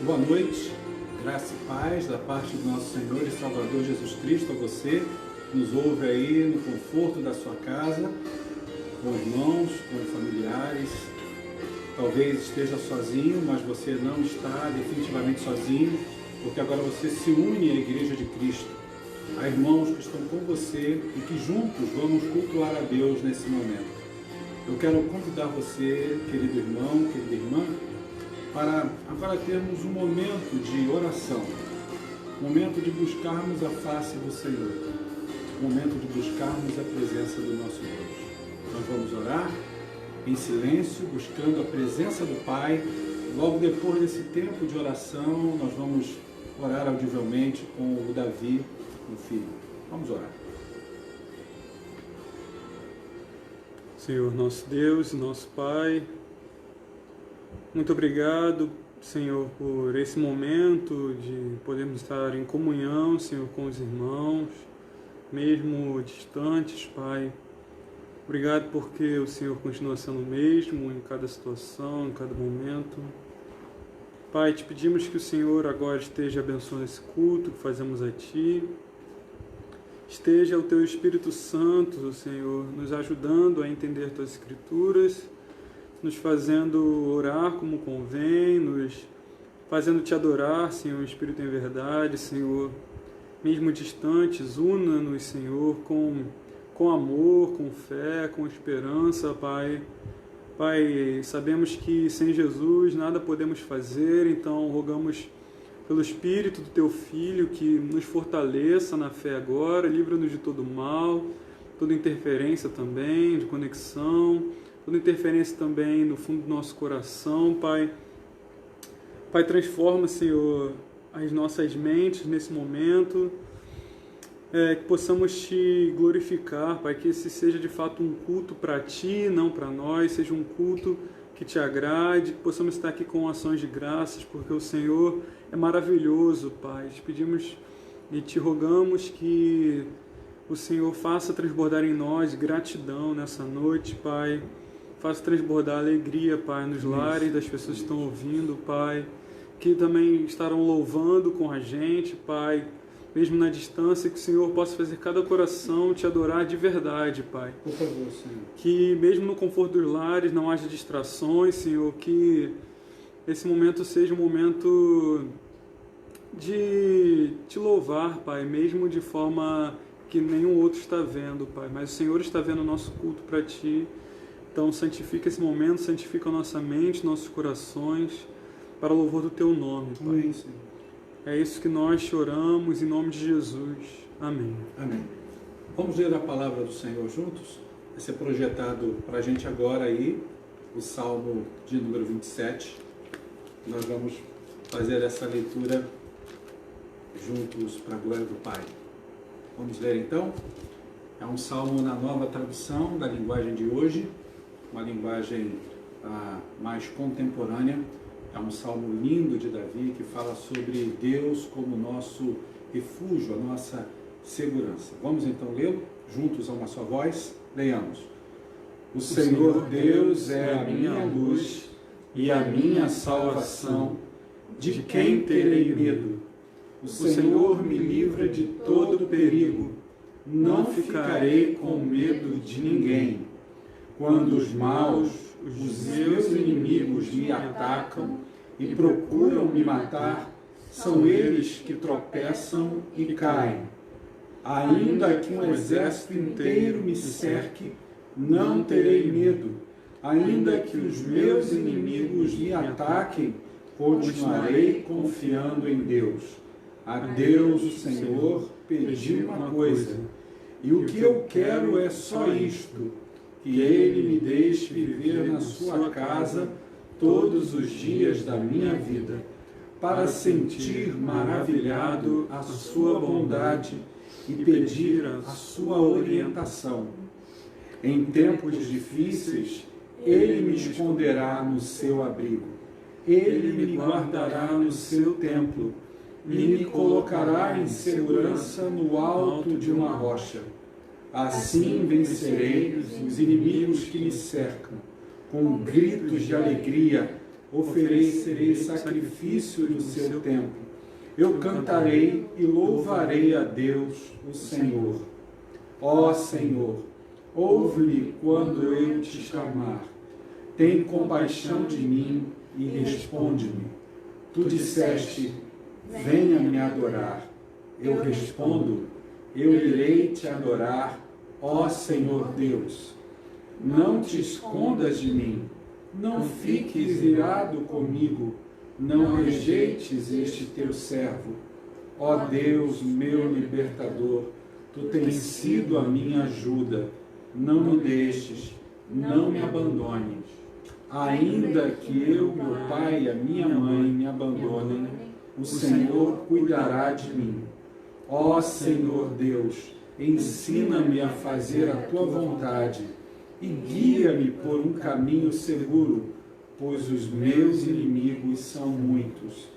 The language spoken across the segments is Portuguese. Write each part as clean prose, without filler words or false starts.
Boa noite, graça e paz da parte do nosso Senhor e Salvador Jesus Cristo a você que nos ouve aí no conforto da sua casa, com irmãos, com familiares. Talvez esteja sozinho, mas você não está definitivamente sozinho, porque agora você se une à Igreja de Cristo. Há irmãos que estão com você e que juntos vamos cultuar a Deus nesse momento. Eu quero convidar você, querido irmão, querida irmã, para agora termos um momento de oração, um momento de buscarmos a face do Senhor, um momento de buscarmos a presença do nosso Deus. Nós vamos orar em silêncio, buscando a presença do Pai. Logo depois desse tempo de oração, nós vamos orar audivelmente com o Davi, o filho. Vamos orar. Senhor, nosso Deus, nosso Pai, muito obrigado, Senhor, por esse momento de podermos estar em comunhão, Senhor, com os irmãos, mesmo distantes, Pai. Obrigado porque o Senhor continua sendo o mesmo em cada situação, em cada momento. Pai, te pedimos que o Senhor agora esteja abençoando esse culto que fazemos a Ti. Esteja o Teu Espírito Santo, Senhor, nos ajudando a entender Tuas Escrituras, nos fazendo orar como convém, nos fazendo Te adorar, Senhor, Espírito em verdade, Senhor. Mesmo distantes, una-nos, Senhor, com amor, com fé, com esperança, Pai. Pai, sabemos que sem Jesus nada podemos fazer, então rogamos pelo Espírito do Teu Filho, que nos fortaleça na fé agora, livra-nos de todo mal, toda interferência também, de conexão, toda interferência também no fundo do nosso coração, Pai. Pai, transforma, Senhor, as nossas mentes nesse momento, que possamos Te glorificar, Pai, que esse seja de fato um culto para Ti, não para nós, seja um culto que Te agrade, que possamos estar aqui com ações de graças, porque o Senhor é maravilhoso, Pai. Te pedimos e Te rogamos que o Senhor faça transbordar em nós gratidão nessa noite, Pai. Faça transbordar alegria, Pai, nos lares das pessoas que estão ouvindo, Pai. Que também estarão louvando com a gente, Pai. Mesmo na distância, que o Senhor possa fazer cada coração Te adorar de verdade, Pai. Por favor, Senhor. Que mesmo no conforto dos lares não haja distrações, Senhor, que esse momento seja um momento de Te louvar, Pai, mesmo de forma que nenhum outro está vendo, Pai, mas o Senhor está vendo o nosso culto para Ti. Então santifica esse momento, santifica a nossa mente, nossos corações, para o louvor do Teu nome, Pai. Amém, Senhor. É isso que nós choramos em nome de Jesus. Amém. Amém. Vamos ler a palavra do Senhor juntos? Vai ser projetado para a gente agora aí o Salmo de número 27. Nós vamos fazer essa leitura juntos para a glória do Pai. Vamos ler então? É um salmo na nova tradução da linguagem de hoje, uma linguagem mais contemporânea. É um salmo lindo de Davi que fala sobre Deus como nosso refúgio, a nossa segurança. Vamos então lê-lo juntos a uma só voz? Leiamos. O Senhor Deus é a minha luz e a minha salvação. De quem terei medo? O Senhor me livra de todo perigo. Não ficarei com medo de ninguém. Quando os maus, os meus inimigos, me atacam e procuram me matar, são eles que tropeçam e caem. Ainda que um exército inteiro me cerque, não terei medo. Ainda que os meus inimigos me ataquem, continuarei confiando em Deus. A Deus, o Senhor, pedi uma coisa, e o que eu quero é só isto: que Ele me deixe viver na sua casa todos os dias da minha vida, para sentir maravilhado a sua bondade e pedir a sua orientação. Em tempos difíceis, Ele me esconderá no seu abrigo. Ele me guardará no seu templo e me colocará em segurança no alto de uma rocha. Assim vencerei os inimigos que me cercam. Com gritos de alegria, oferecerei sacrifício do seu tempo. Eu cantarei e louvarei a Deus, o Senhor. Ó Senhor, ouve-me quando eu te chamar. Tem compaixão de mim e responde-me. Tu disseste, venha me adorar. Eu respondo, eu irei te adorar, ó Senhor Deus. Não te escondas de mim, não fiques irado comigo, não rejeites este teu servo. Ó Deus, meu libertador, tu tens sido a minha ajuda. Não me deixes, não me abandones. Ainda que eu, meu pai e a minha mãe me abandonem, o Senhor cuidará de mim. Ó Senhor Deus, ensina-me a fazer a tua vontade e guia-me por um caminho seguro, pois os meus inimigos são muitos.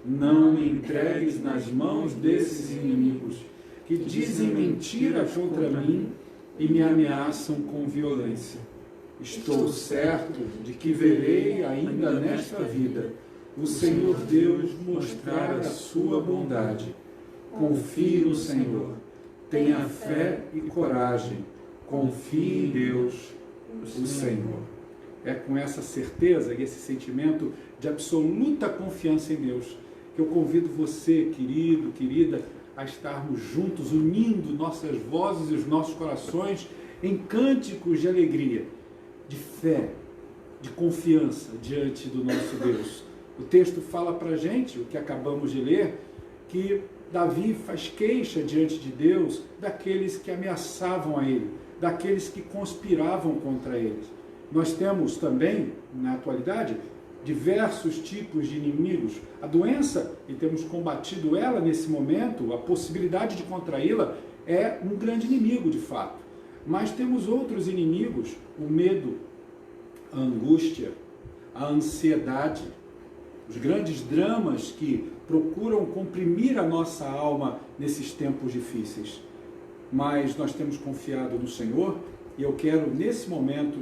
Não me entregues nas mãos desses inimigos que dizem mentira contra mim e me ameaçam com violência. Estou certo de que verei ainda nesta vida o Senhor Deus mostrar a sua bondade. Confie no Senhor, tenha fé e coragem, confie em Deus, o Senhor. É com essa certeza e esse sentimento de absoluta confiança em Deus que eu convido você, querido, querida, a estarmos juntos, unindo nossas vozes e os nossos corações em cânticos de alegria, de fé, de confiança diante do nosso Deus. O texto fala para a gente, o que acabamos de ler, que Davi faz queixa diante de Deus daqueles que ameaçavam a ele, daqueles que conspiravam contra ele. Nós temos também, na atualidade, diversos tipos de inimigos. A doença, e temos combatido ela nesse momento, a possibilidade de contraí-la é um grande inimigo de fato. Mas temos outros inimigos, o medo, a angústia, a ansiedade, os grandes dramas que procuram comprimir a nossa alma nesses tempos difíceis. Mas nós temos confiado no Senhor e eu quero, nesse momento,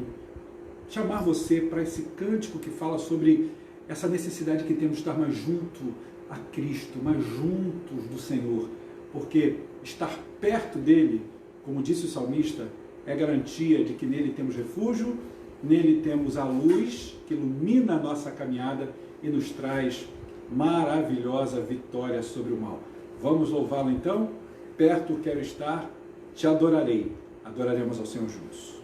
chamar você para esse cântico que fala sobre essa necessidade que temos de estar mais junto a Cristo, mais juntos do Senhor, porque estar perto dele, como disse o salmista, é garantia de que nele temos refúgio, nele temos a luz que ilumina a nossa caminhada e nos traz maravilhosa vitória sobre o mal. Vamos louvá-lo então? Perto quero estar, te adorarei. Adoraremos ao Senhor juntos.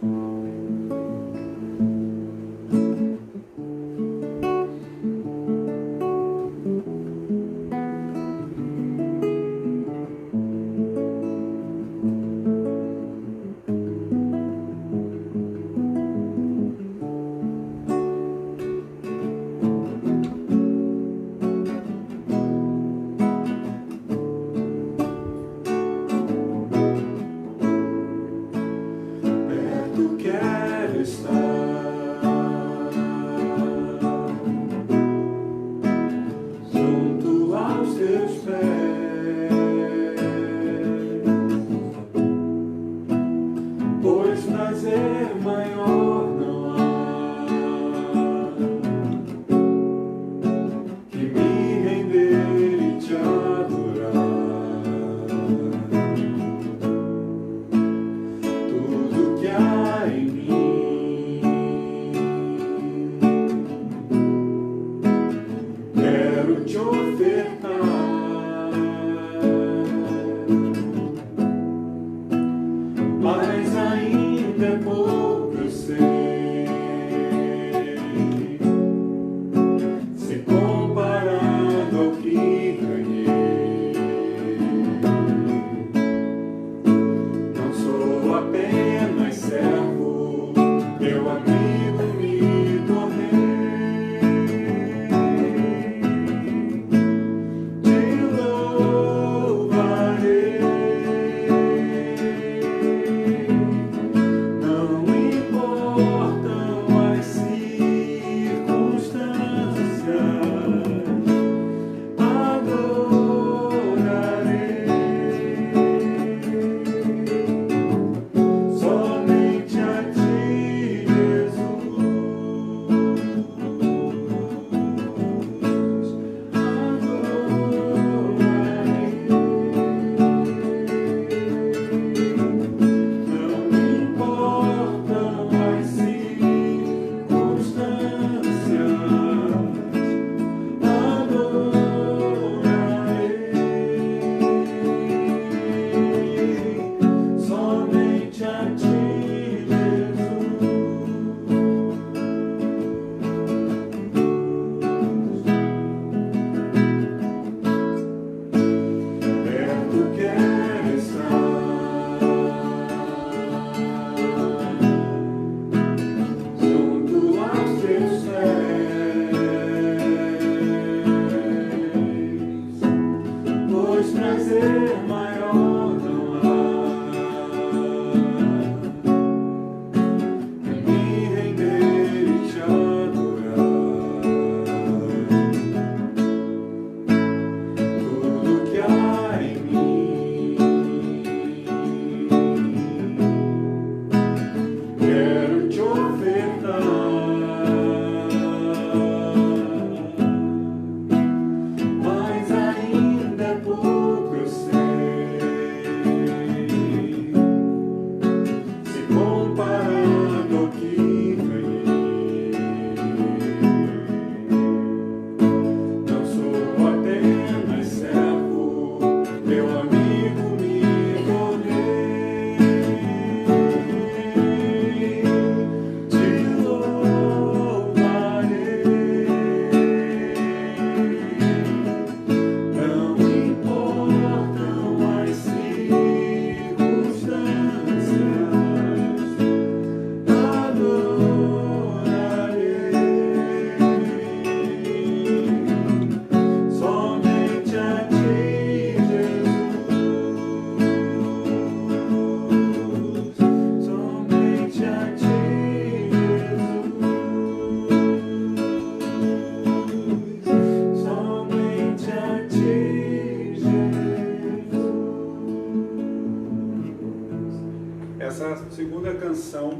Essa segunda canção,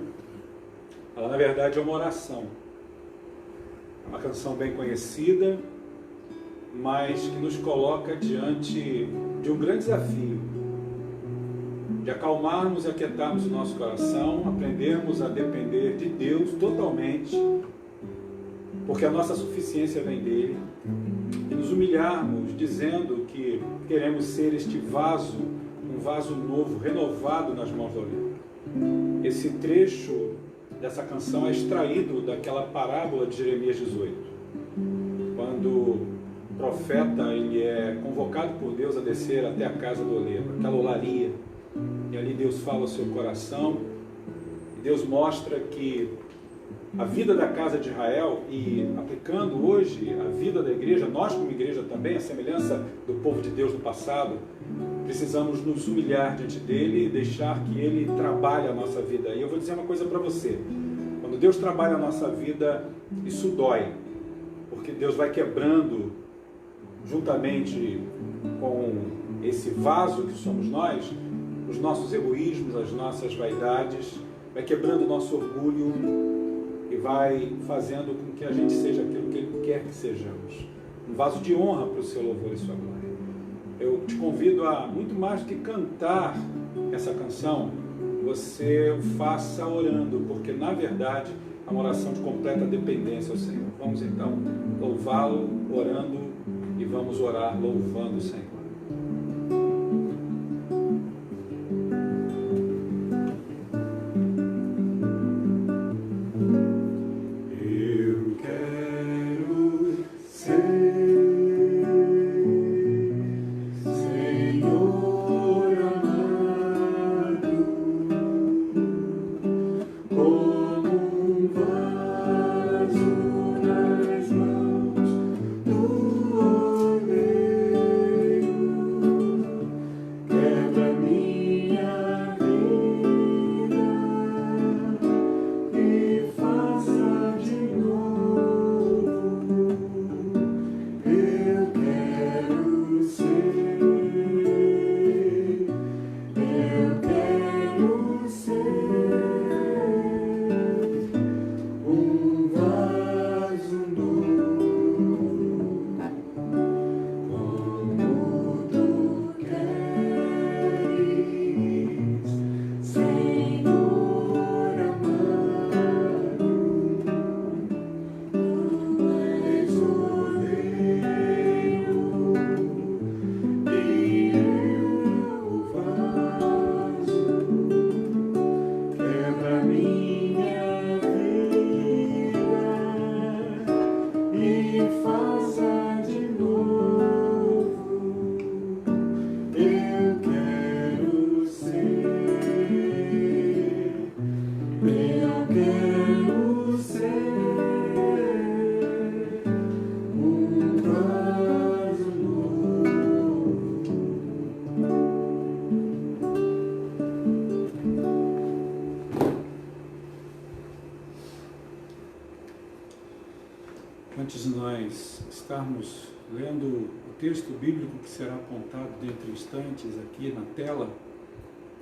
ela na verdade é uma oração. É uma canção bem conhecida, mas que nos coloca diante de um grande desafio, de acalmarmos e aquietarmos o nosso coração, aprendermos a depender de Deus totalmente, porque a nossa suficiência vem dele, e nos humilharmos dizendo que queremos ser este vaso, um vaso novo, renovado nas mãos do oleiro. Esse trecho dessa canção é extraído daquela parábola de Jeremias 18, quando o profeta ele é convocado por Deus a descer até a casa do oleiro, aquela olaria, e ali Deus fala ao seu coração, e Deus mostra que a vida da casa de Israel, e aplicando hoje a vida da igreja, nós como igreja também, a semelhança do povo de Deus do passado, precisamos nos humilhar diante dele e deixar que ele trabalhe a nossa vida. E eu vou dizer uma coisa para você, quando Deus trabalha a nossa vida, isso dói, porque Deus vai quebrando, juntamente com esse vaso que somos nós, os nossos egoísmos, as nossas vaidades, vai quebrando o nosso orgulho e vai fazendo com que a gente seja aquilo que Ele quer que sejamos. Um vaso de honra para o seu louvor e sua glória. Eu te convido a, muito mais do que cantar essa canção, você o faça orando, porque na verdade é uma oração de completa dependência ao Senhor. Vamos então louvá-lo orando e vamos orar louvando o Senhor. Antes de nós estarmos lendo o texto bíblico que será apontado dentro de instantes aqui na tela,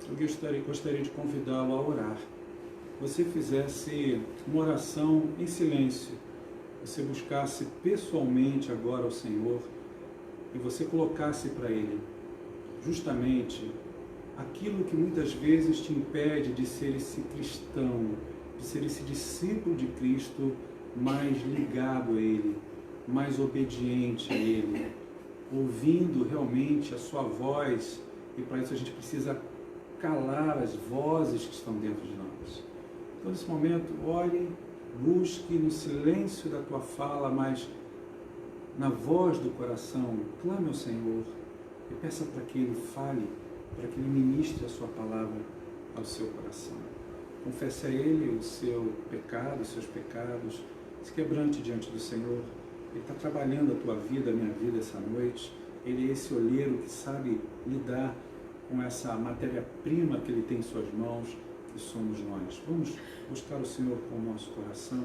eu gostaria de convidá-lo a orar. Você fizesse uma oração em silêncio, você buscasse pessoalmente agora ao Senhor e você colocasse para Ele justamente aquilo que muitas vezes te impede de ser esse cristão, de ser esse discípulo de Cristo mais ligado a Ele, mais obediente a Ele, ouvindo realmente a sua voz, e para isso a gente precisa calar as vozes que estão dentro de nós. Então, nesse momento, ore, busque no silêncio da tua fala, mas na voz do coração, clame ao Senhor e peça para que Ele fale, para que Ele ministre a sua palavra ao seu coração. Confesse a Ele o seu pecado, os seus pecados, se quebrante diante do Senhor. Ele está trabalhando a tua vida, a minha vida essa noite. Ele é esse olheiro que sabe lidar com essa matéria-prima que Ele tem em suas mãos, que somos nós. Vamos buscar o Senhor com o nosso coração.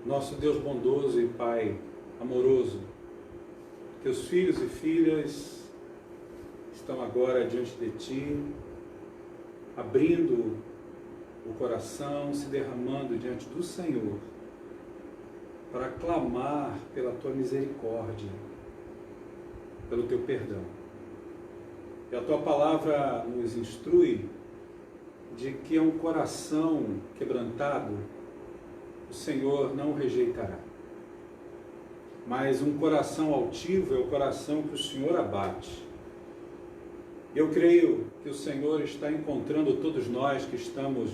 Nosso Deus bondoso e Pai amoroso, teus filhos e filhas estão agora diante de Ti, abrindo o coração, se derramando diante do Senhor, para clamar pela Tua misericórdia, pelo Teu perdão. E a Tua palavra nos instrui de que é um coração quebrantado, o Senhor não rejeitará. Mas um coração altivo é o coração que o Senhor abate. Eu creio que o Senhor está encontrando todos nós que estamos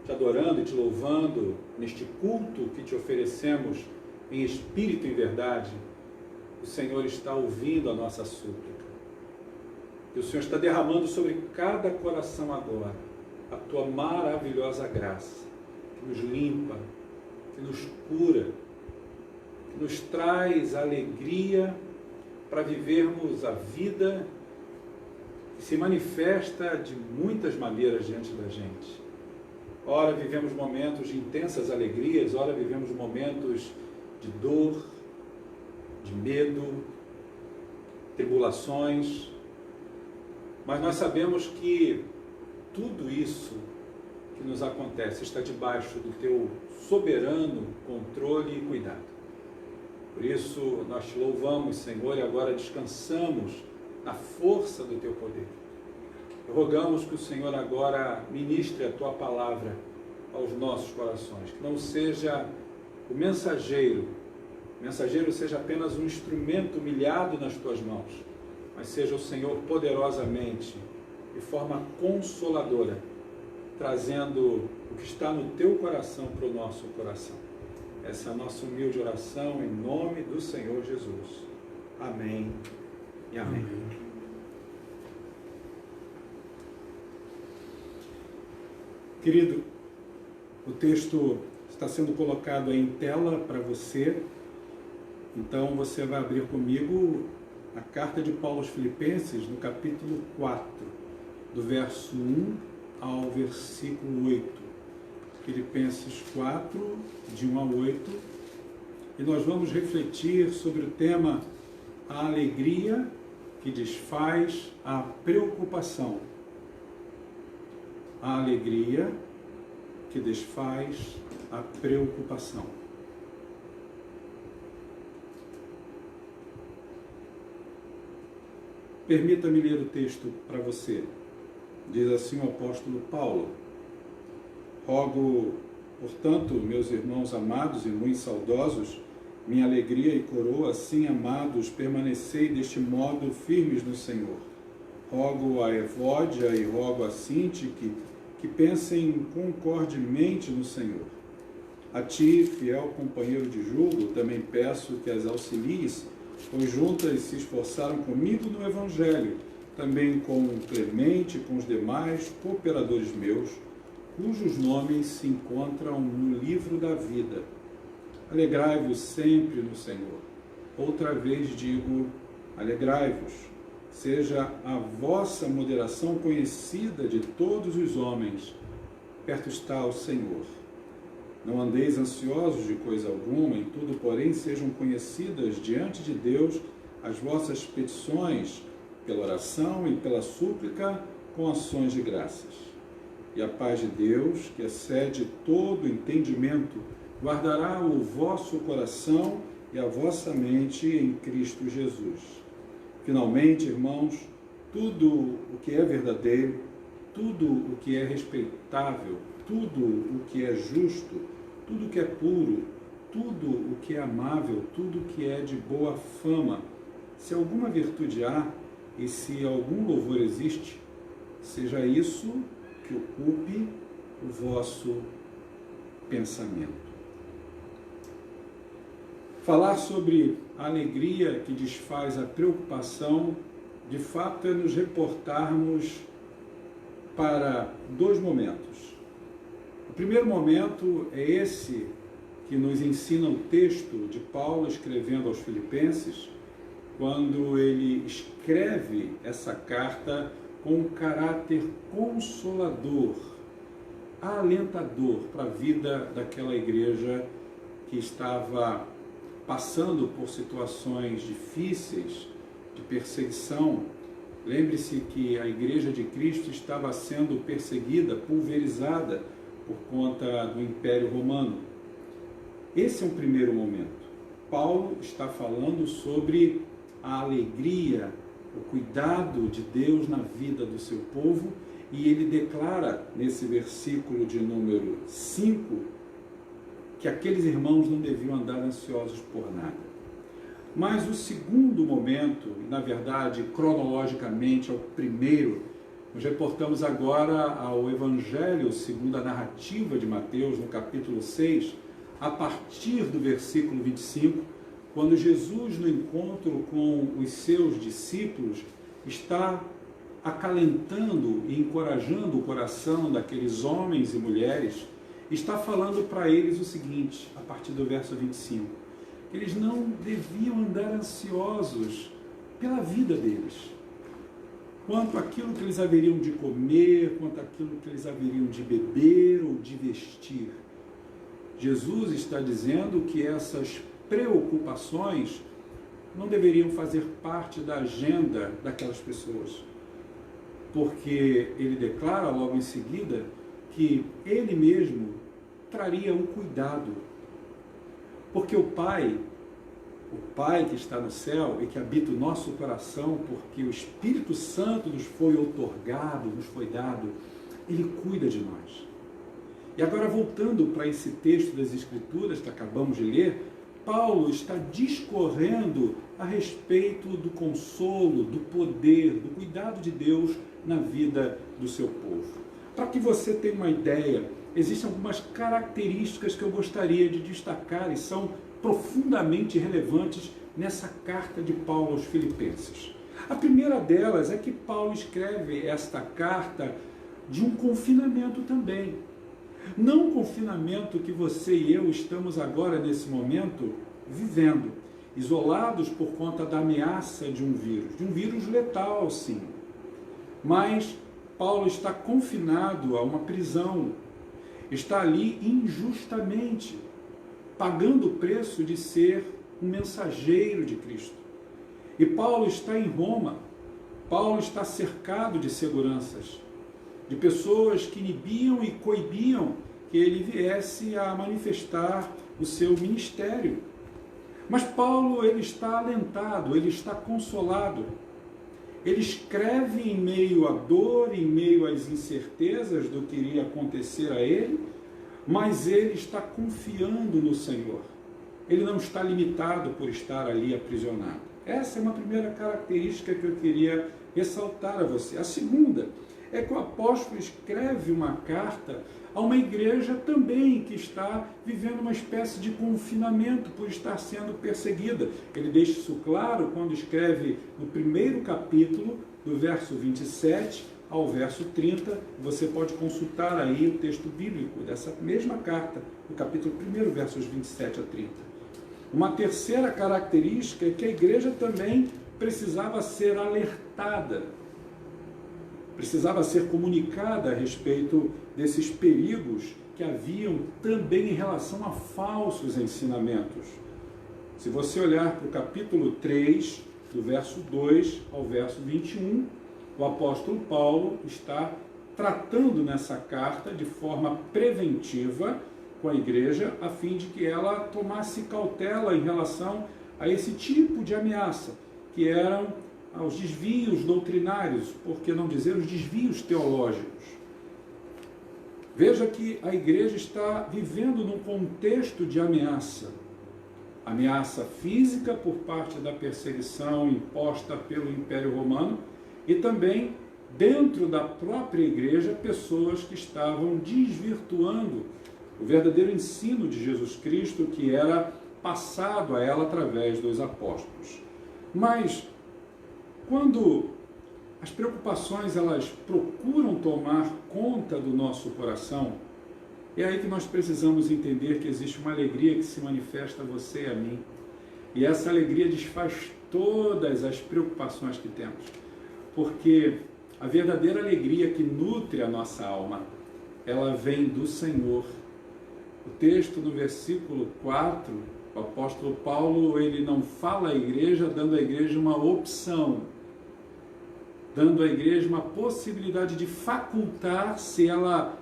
Te adorando e Te louvando neste culto que Te oferecemos em espírito e em verdade. O Senhor está ouvindo a nossa súplica. E o Senhor está derramando sobre cada coração agora a Tua maravilhosa graça, que nos limpa, que nos cura, que nos traz alegria para vivermos a vida que se manifesta de muitas maneiras diante da gente. Ora vivemos momentos de intensas alegrias, ora vivemos momentos de dor, de medo, tribulações, mas nós sabemos que tudo isso que nos acontece está debaixo do Teu soberano controle e cuidado. Por isso nós Te louvamos, Senhor, e agora descansamos na força do Teu poder. Rogamos que o Senhor agora ministre a Tua palavra aos nossos corações, que não seja o mensageiro seja apenas um instrumento humilhado nas Tuas mãos, mas seja o Senhor poderosamente, de forma consoladora, trazendo o que está no Teu coração para o nosso coração. Essa é a nossa humilde oração em nome do Senhor Jesus. Amém e amém. Querido, o texto está sendo colocado aí em tela para você. Então você vai abrir comigo a carta de Paulo aos Filipenses, no capítulo 4, do verso 1 ao versículo 8. Filipenses 4, de 1 a 8. E nós vamos refletir sobre o tema a alegria que desfaz a preocupação. A alegria que desfaz a preocupação. Permita-me ler o texto para você. Diz assim o apóstolo Paulo: Rogo, portanto, meus irmãos amados e muito saudosos, minha alegria e coroa, assim amados, permanecei deste modo firmes no Senhor. Rogo a Evódia e rogo a Sintique que pensem concordemente no Senhor. A ti, fiel companheiro de jugo, também peço que as auxilies, pois juntas se esforçaram comigo no Evangelho, também com Clemente e com os demais cooperadores meus, cujos nomes se encontram no livro da vida. Alegrai-vos sempre no Senhor. Outra vez digo, alegrai-vos. Seja a vossa moderação conhecida de todos os homens. Perto está o Senhor. Não andeis ansiosos de coisa alguma, em tudo, porém, sejam conhecidas diante de Deus as vossas petições, pela oração e pela súplica, com ações de graças. E a paz de Deus, que excede todo entendimento, guardará o vosso coração e a vossa mente em Cristo Jesus. Finalmente, irmãos, tudo o que é verdadeiro, tudo o que é respeitável, tudo o que é justo, tudo o que é puro, tudo o que é amável, tudo o que é de boa fama, se alguma virtude há e se algum louvor existe, seja isso que ocupe o vosso pensamento. Falar sobre a alegria que desfaz a preocupação, de fato, é nos reportarmos para dois momentos. O primeiro momento é esse que nos ensina o texto de Paulo escrevendo aos Filipenses, quando ele escreve essa carta com um caráter consolador, alentador para a vida daquela igreja que estava passando por situações difíceis, de perseguição. Lembre-se que a Igreja de Cristo estava sendo perseguida, pulverizada por conta do Império Romano. Esse é um primeiro momento. Paulo está falando sobre a alegria, o cuidado de Deus na vida do seu povo, e ele declara nesse versículo de número 5 que aqueles irmãos não deviam andar ansiosos por nada. Mas o segundo momento, na verdade, cronologicamente, é o primeiro. Nos reportamos agora ao Evangelho segundo a narrativa de Mateus, no capítulo 6, a partir do versículo 25, quando Jesus, no encontro com os seus discípulos, está acalentando e encorajando o coração daqueles homens e mulheres, está falando para eles o seguinte, a partir do verso 25, que eles não deviam andar ansiosos pela vida deles, quanto àquilo que eles haveriam de comer, quanto àquilo que eles haveriam de beber ou de vestir. Jesus está dizendo que essas preocupações não deveriam fazer parte da agenda daquelas pessoas, porque ele declara logo em seguida que ele mesmo traria um cuidado, porque o Pai que está no céu e que habita o nosso coração, porque o Espírito Santo nos foi outorgado, nos foi dado, ele cuida de nós. E agora, voltando para esse texto das Escrituras que acabamos de ler, Paulo está discorrendo a respeito do consolo, do poder, do cuidado de Deus na vida do seu povo. Para que você tenha uma ideia, existem algumas características que eu gostaria de destacar e são profundamente relevantes nessa carta de Paulo aos Filipenses. A primeira delas é que Paulo escreve esta carta de um confinamento também. Não o confinamento que você e eu estamos agora, nesse momento, vivendo, isolados por conta da ameaça de um vírus letal, sim. Mas Paulo está confinado a uma prisão, está ali injustamente, pagando o preço de ser um mensageiro de Cristo. E Paulo está em Roma, Paulo está cercado de seguranças, de pessoas que inibiam e coibiam que ele viesse a manifestar o seu ministério. Mas Paulo, ele está alentado, ele está consolado. Ele escreve em meio à dor, em meio às incertezas do que iria acontecer a ele, mas ele está confiando no Senhor. Ele não está limitado por estar ali aprisionado. Essa é uma primeira característica que eu queria ressaltar a você. A segunda é que o apóstolo escreve uma carta a uma igreja também que está vivendo uma espécie de confinamento por estar sendo perseguida. Ele deixa isso claro quando escreve no primeiro capítulo, do verso 27 ao verso 30. Você pode consultar aí o texto bíblico dessa mesma carta, no capítulo 1, versos 27 a 30. Uma terceira característica é que a igreja também precisava ser alertada, precisava ser comunicada a respeito desses perigos que haviam também em relação a falsos ensinamentos. Se você olhar para o capítulo 3, do verso 2 ao verso 21, o apóstolo Paulo está tratando nessa carta de forma preventiva com a igreja, a fim de que ela tomasse cautela em relação a esse tipo de ameaça, que eram aos desvios doutrinários, por que não dizer os desvios teológicos. Veja que a igreja está vivendo num contexto de ameaça. Ameaça física por parte da perseguição imposta pelo Império Romano e também, dentro da própria igreja, pessoas que estavam desvirtuando o verdadeiro ensino de Jesus Cristo que era passado a ela através dos apóstolos. Mas quando as preocupações elas procuram tomar conta do nosso coração, é aí que nós precisamos entender que existe uma alegria que se manifesta a você e a mim. E essa alegria desfaz todas as preocupações que temos. Porque a verdadeira alegria que nutre a nossa alma, ela vem do Senhor. O texto no versículo 4, o apóstolo Paulo, ele não fala à igreja dando à igreja uma opção, dando à igreja uma possibilidade de facultar se ela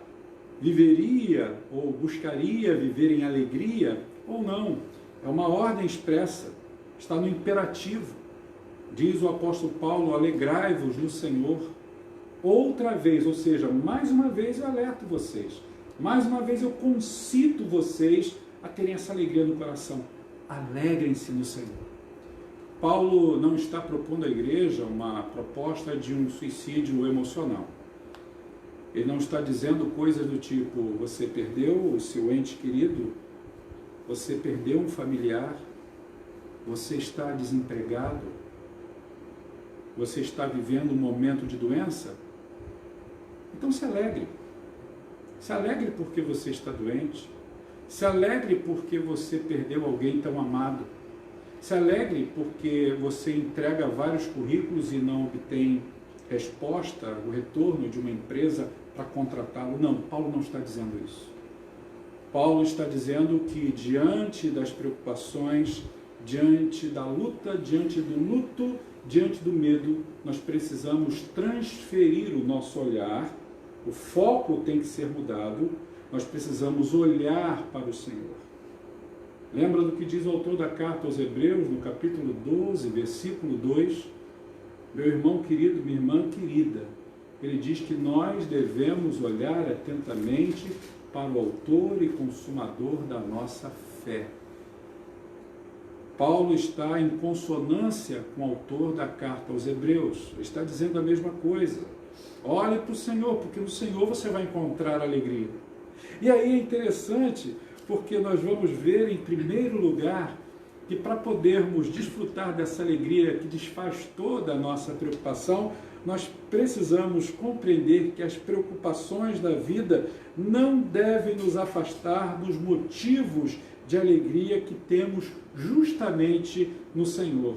viveria ou buscaria viver em alegria ou não. É uma ordem expressa, está no imperativo. Diz o apóstolo Paulo: alegrai-vos no Senhor. Outra vez, ou seja, mais uma vez eu alerto vocês, mais uma vez eu concito vocês a terem essa alegria no coração. Alegrem-se no Senhor. Paulo não está propondo à igreja uma proposta de um suicídio emocional. Ele não está dizendo coisas do tipo: você perdeu o seu ente querido, você perdeu um familiar, você está desempregado, você está vivendo um momento de doença. Então se alegre. Se alegre porque você está doente. Se alegre porque você perdeu alguém tão amado. Se alegre porque você entrega vários currículos e não obtém resposta, o retorno de uma empresa para contratá-lo. Não, Paulo não está dizendo isso. Paulo está dizendo que diante das preocupações, diante da luta, diante do luto, diante do medo, nós precisamos transferir o nosso olhar, o foco tem que ser mudado, nós precisamos olhar para o Senhor. Lembra do que diz o autor da carta aos Hebreus, no capítulo 12, versículo 2? Meu irmão querido, minha irmã querida, ele diz que nós devemos olhar atentamente para o autor e consumador da nossa fé. Paulo está em consonância com o autor da carta aos Hebreus. Ele está dizendo a mesma coisa. Olhe para o Senhor, porque no Senhor você vai encontrar alegria. E aí é interessante, porque nós vamos ver, em primeiro lugar, que para podermos desfrutar dessa alegria que desfaz toda a nossa preocupação, nós precisamos compreender que as preocupações da vida não devem nos afastar dos motivos de alegria que temos justamente no Senhor.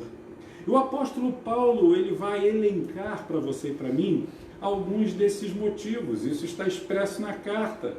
E o apóstolo Paulo, ele vai elencar para você e para mim alguns desses motivos. Isso está expresso na carta.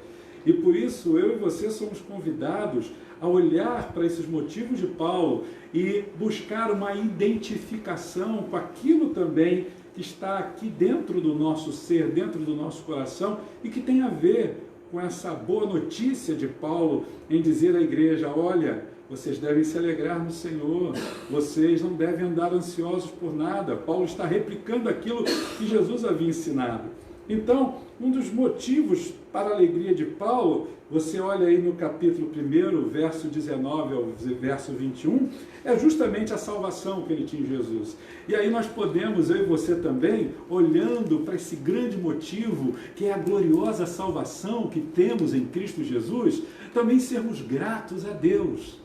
E por isso eu e você somos convidados a olhar para esses motivos de Paulo e buscar uma identificação com aquilo também que está aqui dentro do nosso ser, dentro do nosso coração, e que tem a ver com essa boa notícia de Paulo em dizer à igreja: olha, vocês devem se alegrar no Senhor, vocês não devem andar ansiosos por nada. Paulo está replicando aquilo que Jesus havia ensinado. Então, um dos motivos para a alegria de Paulo, você olha aí no capítulo 1, verso 19 ao verso 21, é justamente a salvação que ele tinha em Jesus. E aí nós podemos, eu e você também, olhando para esse grande motivo, que é a gloriosa salvação que temos em Cristo Jesus, também sermos gratos a Deus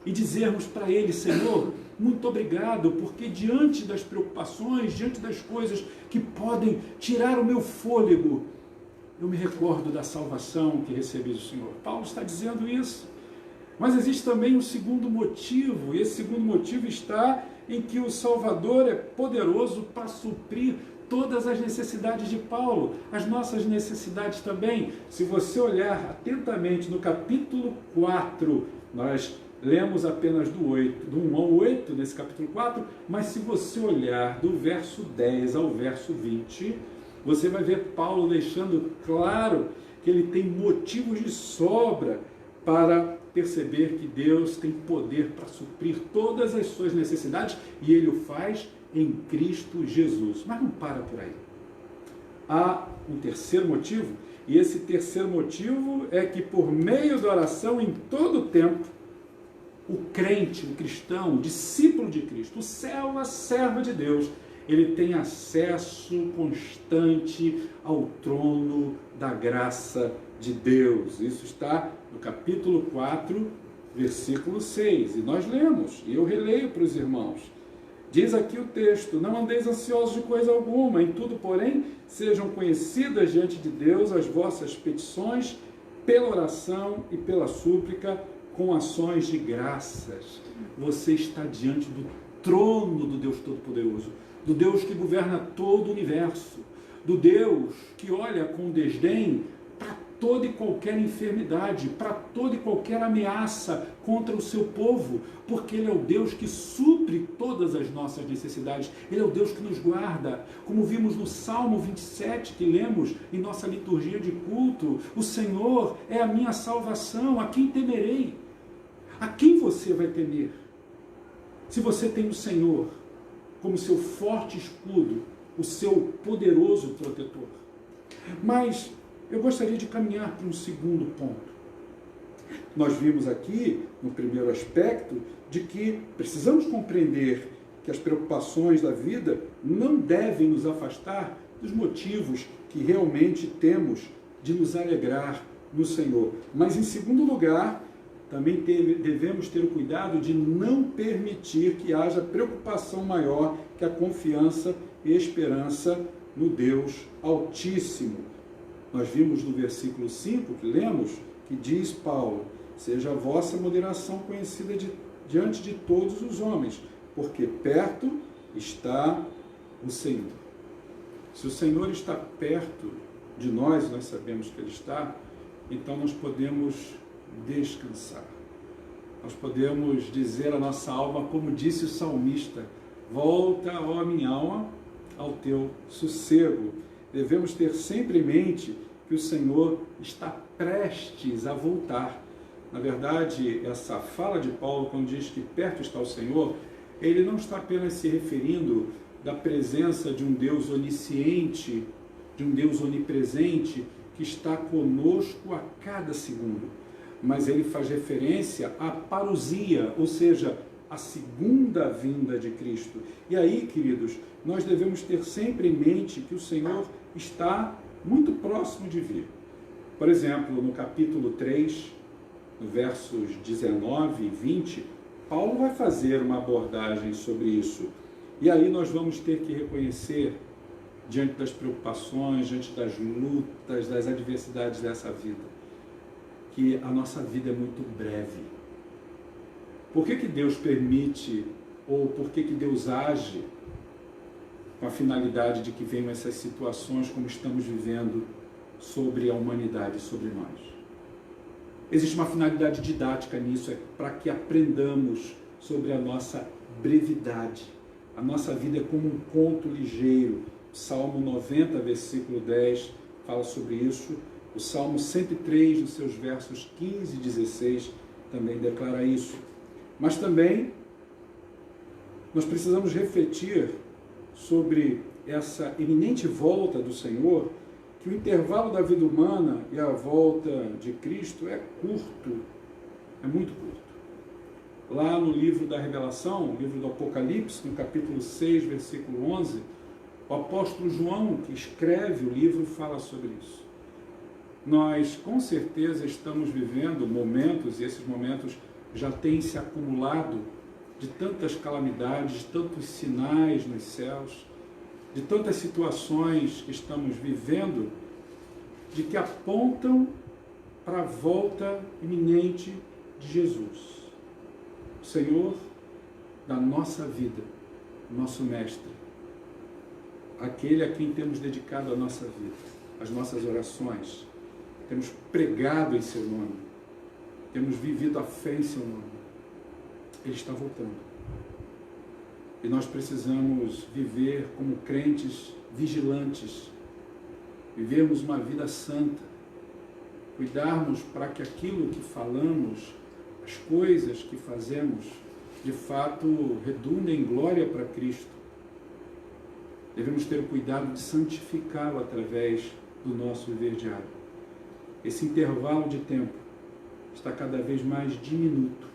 e dizermos para Ele: Senhor, muito obrigado, porque diante das preocupações, diante das coisas que podem tirar o meu fôlego, eu me recordo da salvação que recebi do Senhor. Paulo está dizendo isso. Mas existe também um segundo motivo, e esse segundo motivo está em que o Salvador é poderoso para suprir todas as necessidades de Paulo, as nossas necessidades também. Se você olhar atentamente no capítulo 4, nós lemos apenas do 1 ao 8, nesse capítulo 4, mas se você olhar do verso 10 ao verso 20, você vai ver Paulo deixando claro que ele tem motivos de sobra para perceber que Deus tem poder para suprir todas as suas necessidades, e ele o faz em Cristo Jesus. Mas não para por aí. Há um terceiro motivo, e esse terceiro motivo é que por meio da oração em todo o tempo, o crente, o cristão, o discípulo de Cristo, o servo, a serva de Deus, ele tem acesso constante ao trono da graça de Deus. Isso está no capítulo 4, versículo 6. E nós lemos, e eu releio para os irmãos. Diz aqui o texto: não andeis ansiosos de coisa alguma, em tudo, porém, sejam conhecidas diante de Deus as vossas petições, pela oração e pela súplica, com ações de graças. Você está diante do trono do Deus Todo-Poderoso, do Deus que governa todo o universo, do Deus que olha com desdém para toda e qualquer enfermidade, para toda e qualquer ameaça contra o seu povo, porque Ele é o Deus que supre todas as nossas necessidades, Ele é o Deus que nos guarda, como vimos no Salmo 27, que lemos em nossa liturgia de culto: o Senhor é a minha salvação, a quem temerei? A quem você vai temer? Se você tem o Senhor como seu forte escudo, o seu poderoso protetor. Mas eu gostaria de caminhar para um segundo ponto. Nós vimos aqui, no primeiro aspecto, de que precisamos compreender que as preocupações da vida não devem nos afastar dos motivos que realmente temos de nos alegrar no Senhor. Mas, em segundo lugar, também devemos ter o cuidado de não permitir que haja preocupação maior que a confiança e esperança no Deus Altíssimo. Nós vimos no versículo 5 que lemos, que diz Paulo: seja a vossa moderação conhecida diante de todos os homens, porque perto está o Senhor. Se o Senhor está perto de nós, nós sabemos que Ele está, então nós podemos descansar. Nós podemos dizer à nossa alma, como disse o salmista: volta, ó minha alma, ao teu sossego. Devemos ter sempre em mente que o Senhor está prestes a voltar. Na verdade, essa fala de Paulo, quando diz que perto está o Senhor, ele não está apenas se referindo da presença de um Deus onisciente, de um Deus onipresente, que está conosco a cada segundo. Mas ele faz referência à parousia, ou seja, a segunda vinda de Cristo. E aí, queridos, nós devemos ter sempre em mente que o Senhor está muito próximo de vir. Por exemplo, no capítulo 3, no versos 19 e 20, Paulo vai fazer uma abordagem sobre isso. E aí nós vamos ter que reconhecer, diante das preocupações, diante das lutas, das adversidades dessa vida, que a nossa vida é muito breve. Por que Deus permite, ou por que Deus age com a finalidade de que venham essas situações como estamos vivendo sobre a humanidade, sobre nós? Existe uma finalidade didática nisso, é para que aprendamos sobre a nossa brevidade. A nossa vida é como um conto ligeiro. O Salmo 90, versículo 10, fala sobre isso. O Salmo 103, nos seus versos 15 e 16, também declara isso. Mas também nós precisamos refletir sobre essa iminente volta do Senhor, que o intervalo da vida humana e a volta de Cristo é curto, é muito curto. Lá no livro da Revelação, livro do Apocalipse, no capítulo 6, versículo 11, o apóstolo João, que escreve o livro, fala sobre isso. Nós, com certeza, estamos vivendo momentos, e esses momentos já têm se acumulado, de tantas calamidades, de tantos sinais nos céus, de tantas situações que estamos vivendo, de que apontam para a volta iminente de Jesus, o Senhor da nossa vida, nosso Mestre, aquele a quem temos dedicado a nossa vida, as nossas orações, temos pregado em seu nome, temos vivido a fé em seu nome. Ele está voltando. E nós precisamos viver como crentes vigilantes, vivermos uma vida santa, cuidarmos para que aquilo que falamos, as coisas que fazemos, de fato redundem em glória para Cristo. Devemos ter o cuidado de santificá-lo através do nosso viver diário. Esse intervalo de tempo está cada vez mais diminuto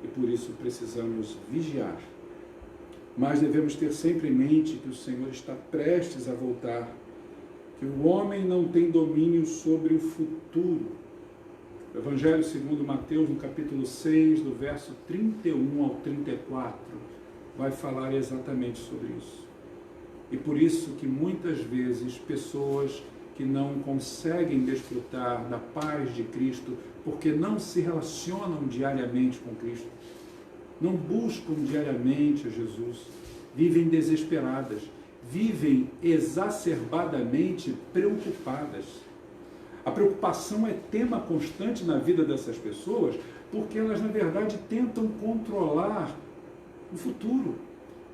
e por isso precisamos vigiar. Mas devemos ter sempre em mente que o Senhor está prestes a voltar, que o homem não tem domínio sobre o futuro. O Evangelho segundo Mateus, no capítulo 6, do verso 31 ao 34, vai falar exatamente sobre isso. E por isso que muitas vezes pessoas que não conseguem desfrutar da paz de Cristo, porque não se relacionam diariamente com Cristo, não buscam diariamente a Jesus, vivem desesperadas, vivem exacerbadamente preocupadas. A preocupação é tema constante na vida dessas pessoas, porque elas, na verdade, tentam controlar o futuro,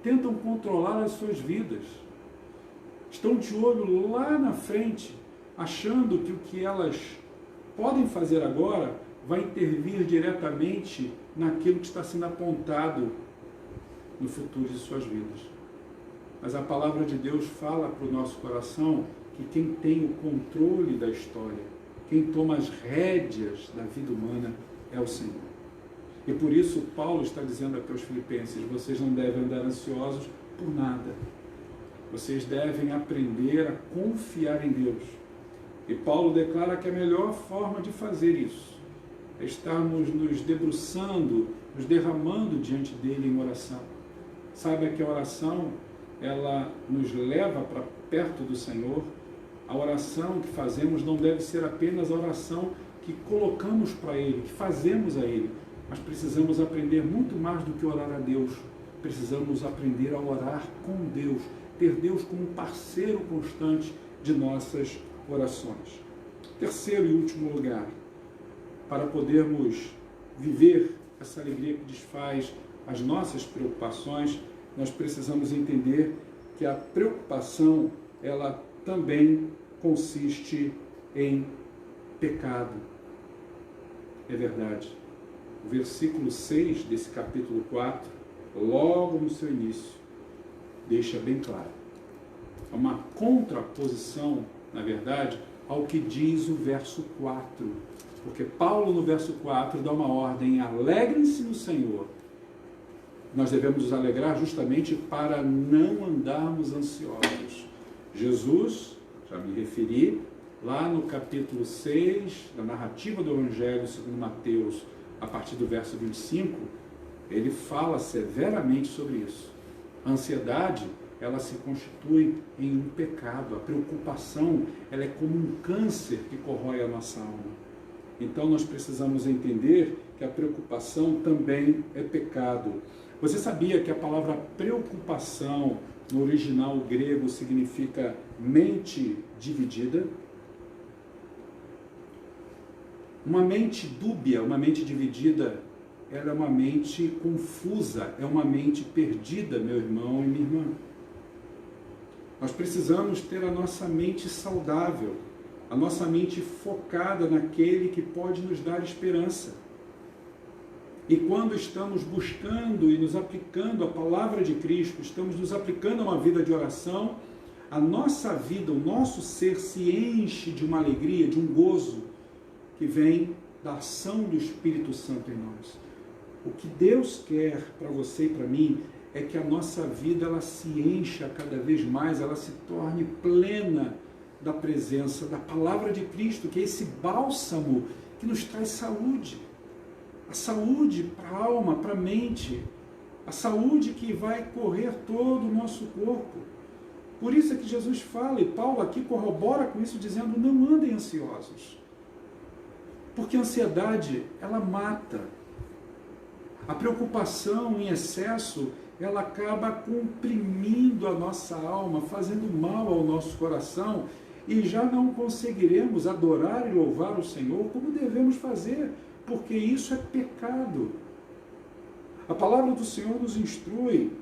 tentam controlar as suas vidas. Estão de olho lá na frente, achando que o que elas podem fazer agora vai intervir diretamente naquilo que está sendo apontado no futuro de suas vidas. Mas a palavra de Deus fala para o nosso coração que quem tem o controle da história, quem toma as rédeas da vida humana é o Senhor. E por isso Paulo está dizendo aqui aos filipenses: vocês não devem andar ansiosos por nada. Vocês devem aprender a confiar em Deus. E Paulo declara que a melhor forma de fazer isso é estarmos nos debruçando, nos derramando diante dele em oração. Saiba que a oração, ela nos leva para perto do Senhor. A oração que fazemos não deve ser apenas a oração que colocamos para Ele, que fazemos a Ele, mas precisamos aprender muito mais do que orar a Deus. Precisamos aprender a orar com Deus, ter Deus como parceiro constante de nossas orações. Terceiro e último lugar, para podermos viver essa alegria que desfaz as nossas preocupações, nós precisamos entender que a preocupação, ela também consiste em pecado. É verdade. O versículo 6 desse capítulo 4, logo no seu início, deixa bem claro. É uma contraposição, na verdade, ao que diz o verso 4. Porque Paulo, no verso 4, dá uma ordem: alegrem-se no Senhor. Nós devemos nos alegrar justamente para não andarmos ansiosos. Jesus, já me referi, lá no capítulo 6, da narrativa do Evangelho segundo Mateus, a partir do verso 25, ele fala severamente sobre isso. A ansiedade, ela se constitui em um pecado. A preocupação, ela é como um câncer que corrói a nossa alma. Então nós precisamos entender que a preocupação também é pecado. Você sabia que a palavra preocupação no original grego significa mente dividida? Uma mente dúbia, uma mente dividida, ela é uma mente confusa, é uma mente perdida, meu irmão e minha irmã. Nós precisamos ter a nossa mente saudável, a nossa mente focada naquele que pode nos dar esperança. E quando estamos buscando e nos aplicando a palavra de Cristo, estamos nos aplicando a uma vida de oração, a nossa vida, o nosso ser se enche de uma alegria, de um gozo que vem da ação do Espírito Santo em nós. O que Deus quer para você e para mim é que a nossa vida ela se encha cada vez mais, ela se torne plena da presença da palavra de Cristo, que é esse bálsamo que nos traz saúde. A saúde para a alma, para a mente, a saúde que vai correr todo o nosso corpo. Por isso é que Jesus fala, e Paulo aqui corrobora com isso, dizendo: não andem ansiosos. Porque a ansiedade, ela mata. A preocupação em excesso, ela acaba comprimindo a nossa alma, fazendo mal ao nosso coração, e já não conseguiremos adorar e louvar o Senhor como devemos fazer, porque isso é pecado. A palavra do Senhor nos instrui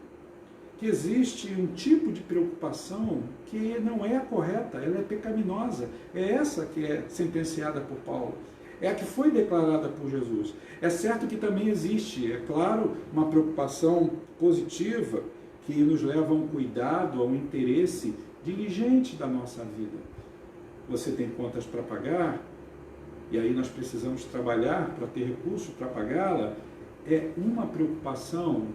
que existe um tipo de preocupação que não é a correta, ela é pecaminosa. É essa que é sentenciada por Paulo. É a que foi declarada por Jesus. É certo que também existe, é claro, uma preocupação positiva que nos leva a um cuidado, a um interesse diligente da nossa vida. Você tem contas para pagar, e aí nós precisamos trabalhar para ter recursos para pagá-la. É uma preocupação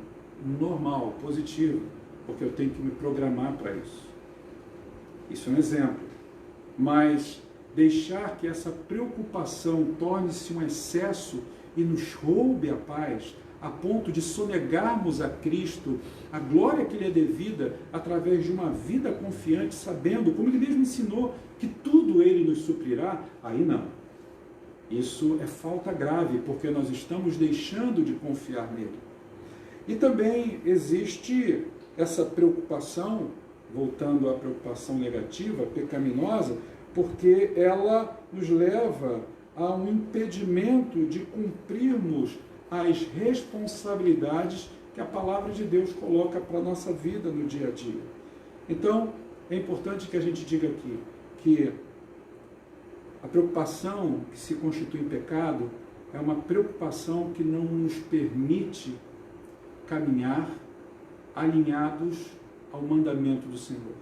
normal, positiva, porque eu tenho que me programar para isso. Isso é um exemplo. Mas deixar que essa preocupação torne-se um excesso e nos roube a paz, a ponto de sonegarmos a Cristo a glória que lhe é devida através de uma vida confiante, sabendo, como ele mesmo ensinou, que tudo ele nos suprirá, aí não. Isso é falta grave, porque nós estamos deixando de confiar nele. E também existe essa preocupação, voltando à preocupação negativa, pecaminosa, porque ela nos leva a um impedimento de cumprirmos as responsabilidades que a palavra de Deus coloca para a nossa vida no dia a dia. Então, é importante que a gente diga aqui que a preocupação que se constitui em pecado é uma preocupação que não nos permite caminhar alinhados ao mandamento do Senhor,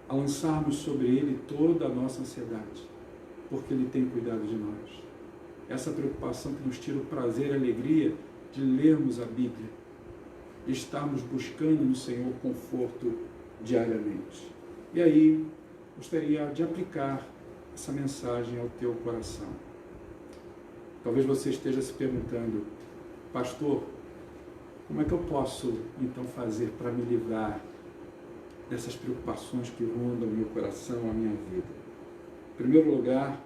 a lançarmos sobre Ele toda a nossa ansiedade, porque Ele tem cuidado de nós. Essa preocupação que nos tira o prazer e a alegria de lermos a Bíblia, de estarmos buscando no Senhor conforto diariamente. E aí, gostaria de aplicar essa mensagem ao teu coração. Talvez você esteja se perguntando, pastor, como é que eu posso então fazer para me livrar dessas preocupações que rondam o meu coração, a minha vida? Em primeiro lugar,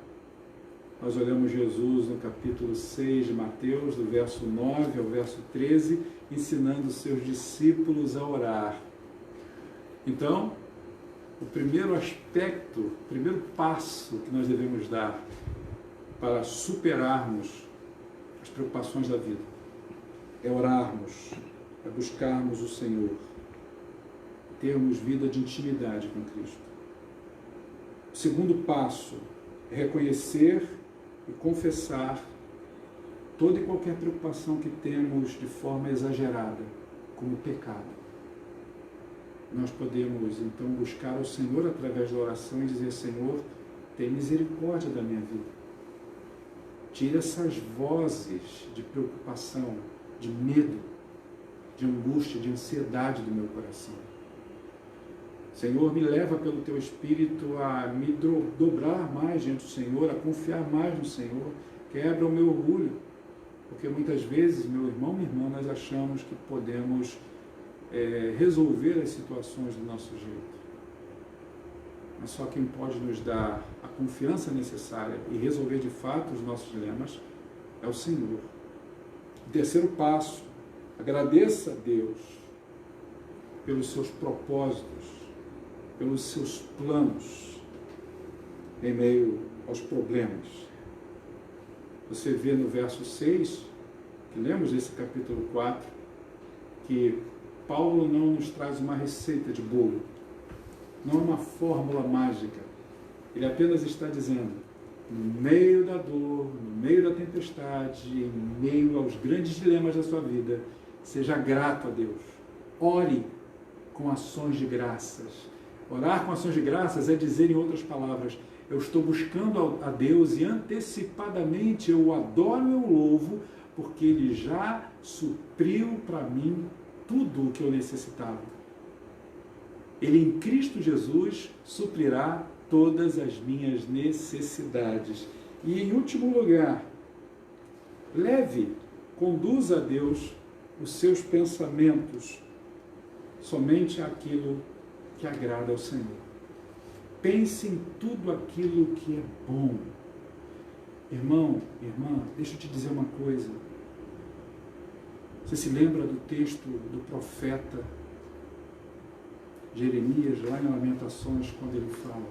nós olhamos Jesus no capítulo 6 de Mateus, do verso 9 ao verso 13, ensinando os seus discípulos a orar. Então, o primeiro aspecto, o primeiro passo que nós devemos dar para superarmos as preocupações da vida é orarmos, é buscarmos o Senhor, termos vida de intimidade com Cristo. O segundo passo é reconhecer e confessar toda e qualquer preocupação que temos de forma exagerada como pecado. Nós podemos então buscar o Senhor através da oração e dizer, Senhor, tem misericórdia da minha vida. Tira essas vozes de preocupação, de medo, de angústia, de ansiedade do meu coração. Senhor, me leva pelo Teu Espírito a me dobrar mais diante do Senhor, a confiar mais no Senhor. Quebra o meu orgulho, porque muitas vezes, meu irmão, minha irmã, nós achamos que podemos resolver as situações do nosso jeito. Mas só quem pode nos dar a confiança necessária e resolver de fato os nossos dilemas é o Senhor. O terceiro passo, agradeça a Deus pelos seus propósitos, pelos seus planos em meio aos problemas. Você vê no verso 6, que lemos desse capítulo 4, que Paulo não nos traz uma receita de bolo, não é uma fórmula mágica. Ele apenas está dizendo, no meio da dor, no meio da tempestade, em meio aos grandes dilemas da sua vida, seja grato a Deus. Ore com ações de graças. Orar com ações de graças é dizer, em outras palavras, eu estou buscando a Deus e antecipadamente eu o adoro e eu o louvo, porque Ele já supriu para mim tudo o que eu necessitava. Ele em Cristo Jesus suprirá todas as minhas necessidades. E em último lugar, conduza a Deus os seus pensamentos somente aquilo que agrada ao Senhor. Pense em tudo aquilo que é bom. Irmão, irmã, deixa eu te dizer uma coisa. Você se lembra do texto do profeta Jeremias, lá em Lamentações, quando ele fala: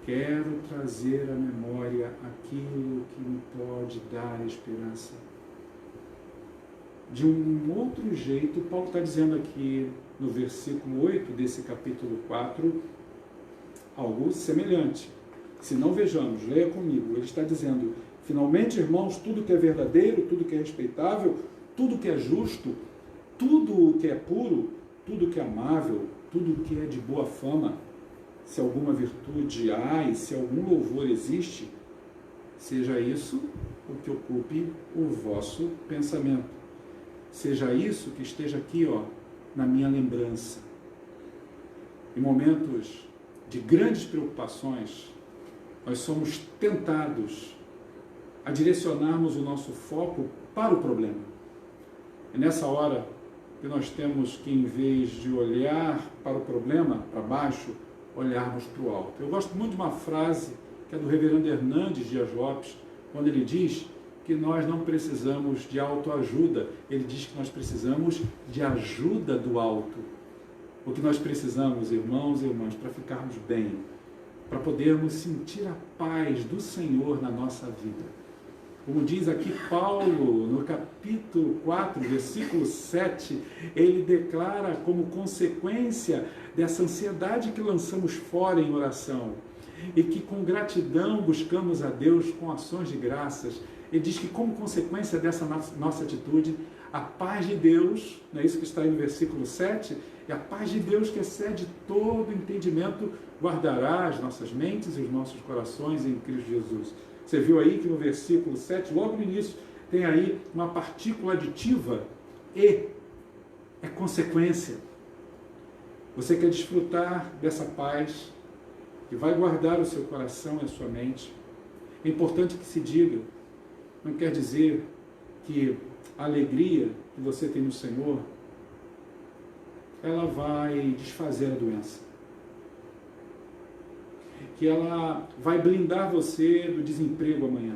quero trazer à memória aquilo que me pode dar esperança. De um outro jeito, Paulo está dizendo aqui no versículo 8 desse capítulo 4, algo semelhante. Se não vejamos, leia comigo, ele está dizendo: finalmente, irmãos, tudo que é verdadeiro, tudo que é respeitável, tudo que é justo, tudo que é puro, tudo que é amável, tudo que é de boa fama, se alguma virtude há e se algum louvor existe, seja isso o que ocupe o vosso pensamento. Seja isso que esteja aqui, na minha lembrança. Em momentos de grandes preocupações, nós somos tentados a direcionarmos o nosso foco para o problema. É nessa hora que nós temos que, em vez de olhar para o problema, para baixo, olharmos para o alto. Eu gosto muito de uma frase que é do reverendo Hernandes Dias Lopes, quando ele diz que nós não precisamos de autoajuda, ele diz que nós precisamos de ajuda do alto. O que nós precisamos, irmãos e irmãs, para ficarmos bem, para podermos sentir a paz do Senhor na nossa vida. Como diz aqui Paulo, no capítulo 4, versículo 7, ele declara como consequência dessa ansiedade que lançamos fora em oração e que com gratidão buscamos a Deus com ações de graças. Ele diz que como consequência dessa nossa atitude, a paz de Deus, não é isso que está aí no versículo 7? E a paz de Deus que excede todo entendimento guardará as nossas mentes e os nossos corações em Cristo Jesus. Você viu aí que no versículo 7, logo no início, tem aí uma partícula aditiva, e, é consequência. Você quer desfrutar dessa paz que vai guardar o seu coração e a sua mente. É importante que se diga, não quer dizer que a alegria que você tem no Senhor, ela vai desfazer a doença. Que ela vai blindar você do desemprego amanhã.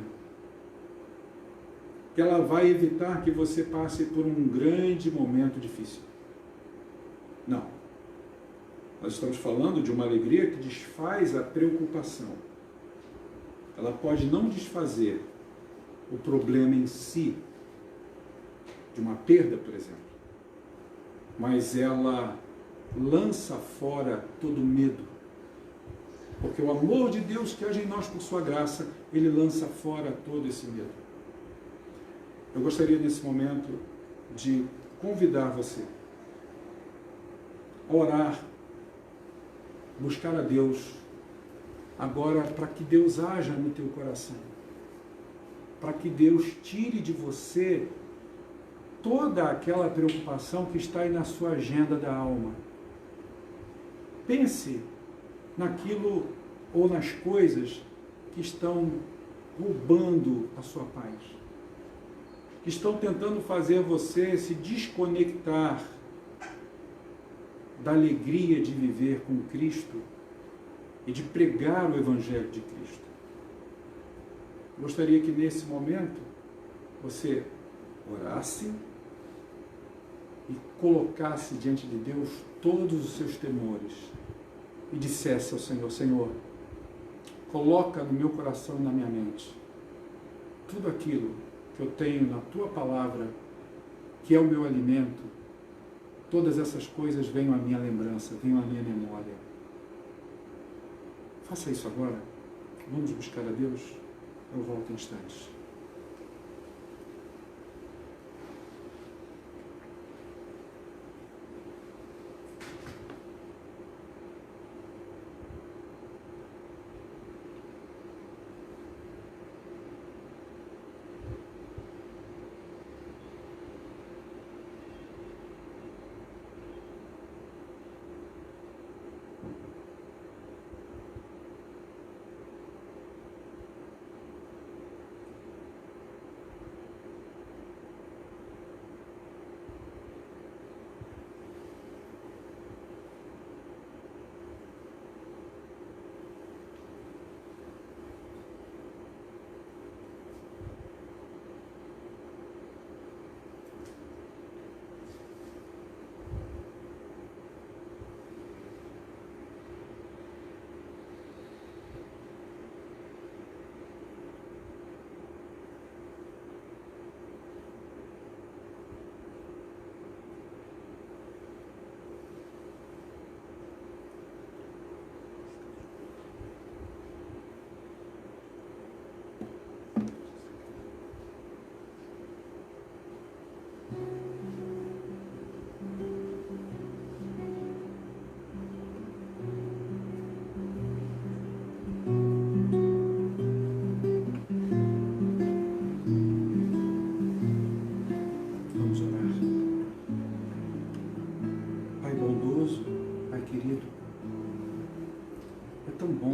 Que ela vai evitar que você passe por um grande momento difícil. Não. Nós estamos falando de uma alegria que desfaz a preocupação. Ela pode não desfazer o problema em si, de uma perda, por exemplo, mas ela lança fora todo medo. Porque o amor de Deus que age em nós por sua graça, ele lança fora todo esse medo. Eu gostaria nesse momento de convidar você a orar, buscar a Deus agora para que Deus haja no teu coração, para que Deus tire de você toda aquela preocupação que está aí na sua agenda da alma. Pense naquilo ou nas coisas que estão roubando a sua paz, que estão tentando fazer você se desconectar da alegria de viver com Cristo e de pregar o Evangelho de Cristo. Gostaria que nesse momento você orasse e colocasse diante de Deus todos os seus temores e dissesse ao Senhor: Senhor, coloca no meu coração e na minha mente tudo aquilo que eu tenho na Tua Palavra, que é o meu alimento. Todas essas coisas venham à minha lembrança, venham à minha memória. Faça isso agora. Vamos buscar a Deus. Eu volto em instantes.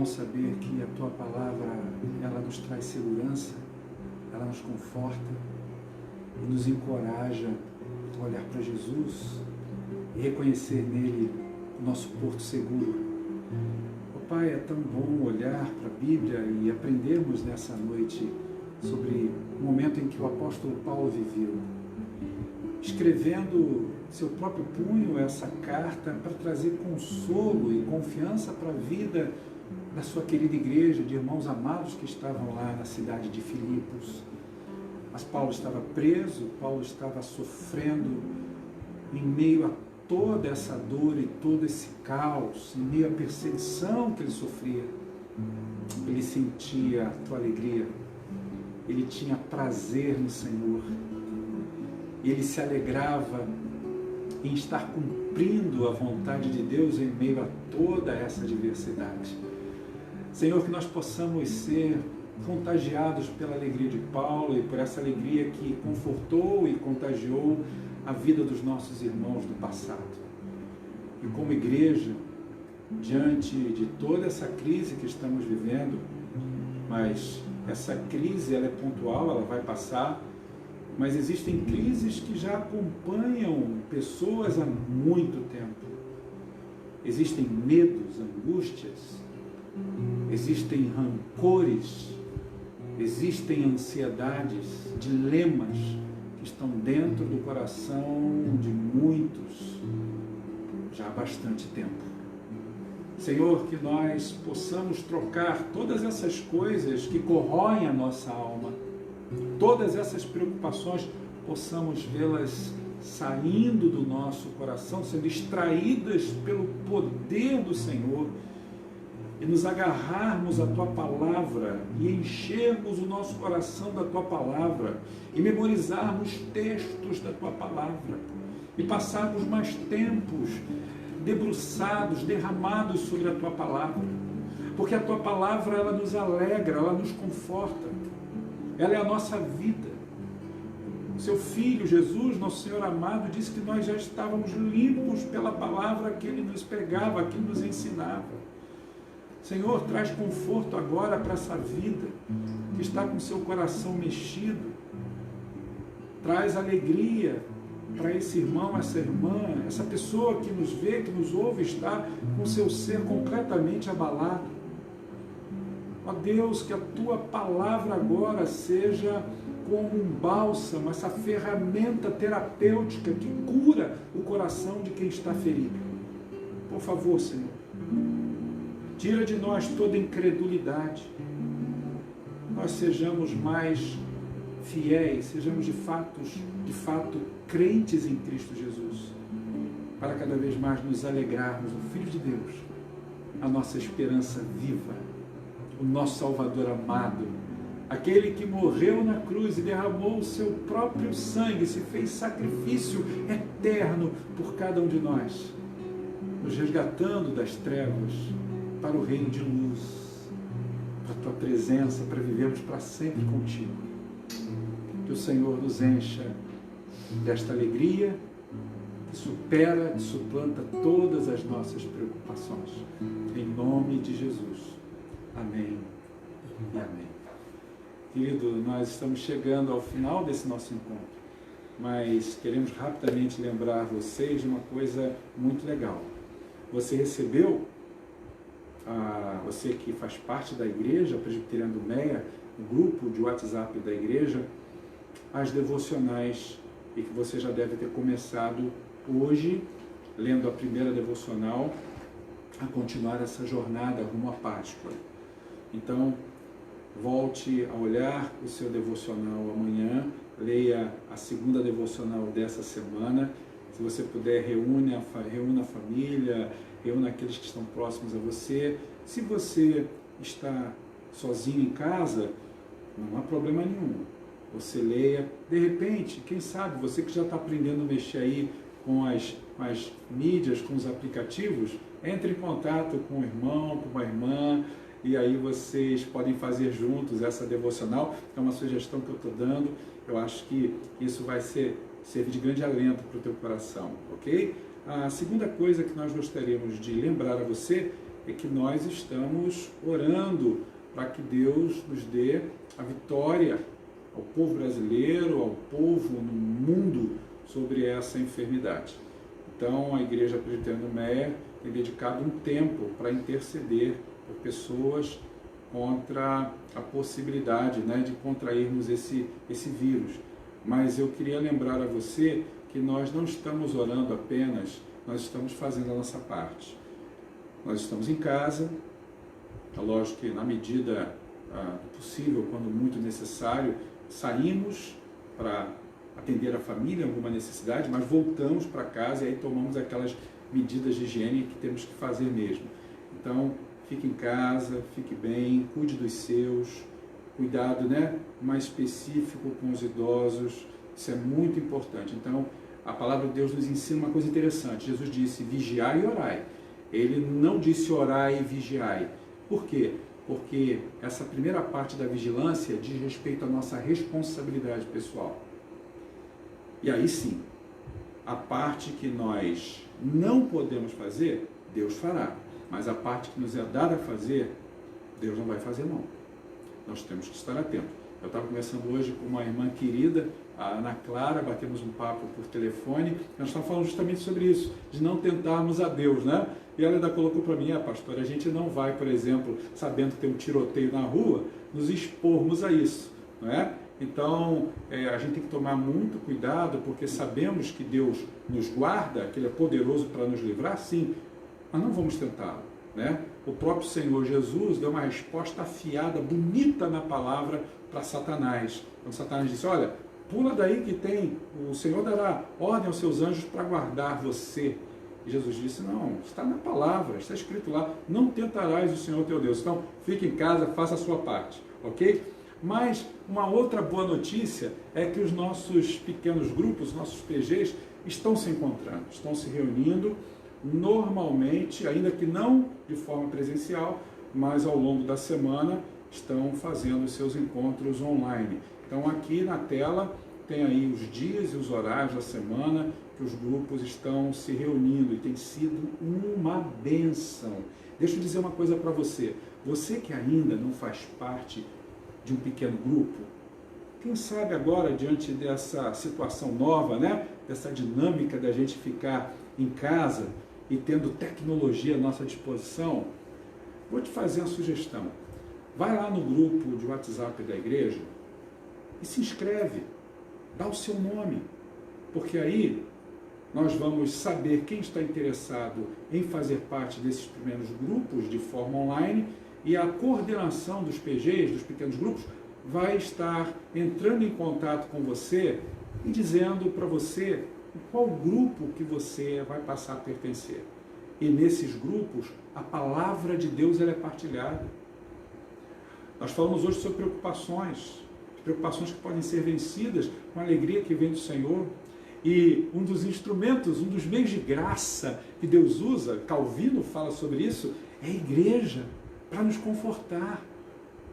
Saber que a Tua Palavra, ela nos traz segurança, ela nos conforta e nos encoraja a olhar para Jesus e reconhecer nele o nosso porto seguro. Oh, Pai, é tão bom olhar para a Bíblia e aprendermos nessa noite sobre o momento em que o apóstolo Paulo viveu, escrevendo seu próprio punho essa carta para trazer consolo e confiança para a vida da sua querida igreja, de irmãos amados que estavam lá na cidade de Filipos. Mas Paulo estava preso, Paulo estava sofrendo em meio a toda essa dor e todo esse caos, em meio à perseguição que ele sofria. Ele sentia a tua alegria, ele tinha prazer no Senhor, e ele se alegrava em estar cumprindo a vontade de Deus em meio a toda essa adversidade. Senhor, que nós possamos ser contagiados pela alegria de Paulo e por essa alegria que confortou e contagiou a vida dos nossos irmãos do passado. E como igreja, diante de toda essa crise que estamos vivendo, mas essa crise ela é pontual, ela vai passar, mas existem crises que já acompanham pessoas há muito tempo. Existem medos, angústias, existem rancores, existem ansiedades, dilemas que estão dentro do coração de muitos já há bastante tempo. Senhor, que nós possamos trocar todas essas coisas que corroem a nossa alma, todas essas preocupações, possamos vê-las saindo do nosso coração, sendo extraídas pelo poder do Senhor, e nos agarrarmos à Tua Palavra e enchermos o nosso coração da Tua Palavra e memorizarmos textos da Tua Palavra e passarmos mais tempos debruçados, derramados sobre a Tua Palavra, porque a Tua Palavra ela nos alegra, ela nos conforta, ela é a nossa vida. Seu Filho Jesus, nosso Senhor amado, disse que nós já estávamos limpos pela Palavra que Ele nos pregava, que Ele nos ensinava. Senhor, traz conforto agora para essa vida que está com seu coração mexido. Traz alegria para esse irmão, essa irmã, essa pessoa que nos vê, que nos ouve, está com seu ser completamente abalado. Ó Deus, que a Tua Palavra agora seja como um bálsamo, essa ferramenta terapêutica que cura o coração de quem está ferido. Por favor, Senhor, tira de nós toda incredulidade. Nós sejamos mais fiéis, sejamos de fato crentes em Cristo Jesus, para cada vez mais nos alegrarmos no Filho de Deus, a nossa esperança viva, o nosso Salvador amado, aquele que morreu na cruz e derramou o seu próprio sangue, se fez sacrifício eterno por cada um de nós, nos resgatando das trevas para o reino de luz, para a Tua presença, para vivermos para sempre contigo. Que o Senhor nos encha desta alegria que supera, que suplanta todas as nossas preocupações. Em nome de Jesus. Amém e amém. Querido, nós estamos chegando ao final desse nosso encontro, mas queremos rapidamente lembrar vocês de uma coisa muito legal. Você recebeu, você que faz parte da igreja, Presbiteriana do Meia, o grupo de WhatsApp da igreja, as devocionais, e que você já deve ter começado hoje, lendo a primeira devocional, a continuar essa jornada rumo à Páscoa. Então, volte a olhar o seu devocional amanhã, leia a segunda devocional dessa semana. Se você puder, reúna a família, reúna aqueles que estão próximos a você. Se você está sozinho em casa, não há problema nenhum. Você leia, de repente, quem sabe, você que já está aprendendo a mexer aí com as mídias, com os aplicativos, entre em contato com um irmão, com uma irmã, e aí vocês podem fazer juntos essa devocional. É uma sugestão que eu estou dando, eu acho que isso vai servir de grande alento para o teu coração, ok? A segunda coisa que nós gostaríamos de lembrar a você é que nós estamos orando para que Deus nos dê a vitória ao povo brasileiro, ao povo no mundo sobre essa enfermidade. Então, a Igreja Presbiteriana do Meia tem dedicado um tempo para interceder por pessoas contra a possibilidade, de contrairmos esse vírus. Mas eu queria lembrar a você que nós não estamos orando apenas, nós estamos fazendo a nossa parte. Nós estamos em casa, É lógico que na medida do possível, quando muito necessário, saímos para atender a família em alguma necessidade, mas voltamos para casa e aí tomamos aquelas medidas de higiene que temos que fazer mesmo. Então, fique em casa, fique bem, cuide dos seus, cuidado, né, mais específico com os idosos, isso é muito importante. Então, a palavra de Deus nos ensina uma coisa interessante. Jesus disse, vigiai e orai. Ele não disse orai e vigiai. Por quê? Porque essa primeira parte da vigilância diz respeito à nossa responsabilidade pessoal. E aí sim, a parte que nós não podemos fazer, Deus fará. Mas a parte que nos é dada a fazer, Deus não vai fazer não. Nós temos que estar atentos. Eu estava conversando hoje com uma irmã querida, a Ana Clara, batemos um papo por telefone, nós estávamos falando justamente sobre isso, de não tentarmos a Deus, né? E ela ainda colocou para mim, pastor, a gente não vai, por exemplo, sabendo que tem um tiroteio na rua, nos expormos a isso, não é? Então, a gente tem que tomar muito cuidado, porque sabemos que Deus nos guarda, que Ele é poderoso para nos livrar, sim, mas não vamos tentá-lo, né? O próprio Senhor Jesus deu uma resposta afiada, bonita na palavra para Satanás. Quando Satanás disse, olha, pula daí que o Senhor dará ordem aos seus anjos para guardar você. E Jesus disse, não, está na palavra, está escrito lá, não tentarás o Senhor teu Deus. Então, fique em casa, faça a sua parte, ok? Mas uma outra boa notícia é que os nossos pequenos grupos, nossos PGs, estão se encontrando, estão se reunindo normalmente, ainda que não de forma presencial, mas ao longo da semana estão fazendo os seus encontros online. Então aqui na tela tem aí os dias e os horários da semana que os grupos estão se reunindo e tem sido uma bênção. Deixa eu dizer uma coisa para você. Você que ainda não faz parte de um pequeno grupo, quem sabe agora, diante dessa situação nova, né? Dessa dinâmica da gente ficar em casa e tendo tecnologia à nossa disposição, vou te fazer uma sugestão. Vai lá no grupo de WhatsApp da igreja e se inscreve, dá o seu nome, porque aí nós vamos saber quem está interessado em fazer parte desses primeiros grupos de forma online e a coordenação dos PGs, dos pequenos grupos, vai estar entrando em contato com você e dizendo para você qual grupo que você vai passar a pertencer. E nesses grupos, a palavra de Deus ela é partilhada. Nós falamos hoje sobre preocupações que podem ser vencidas com a alegria que vem do Senhor. E um dos instrumentos, um dos meios de graça que Deus usa, Calvino fala sobre isso, é a igreja, para nos confortar,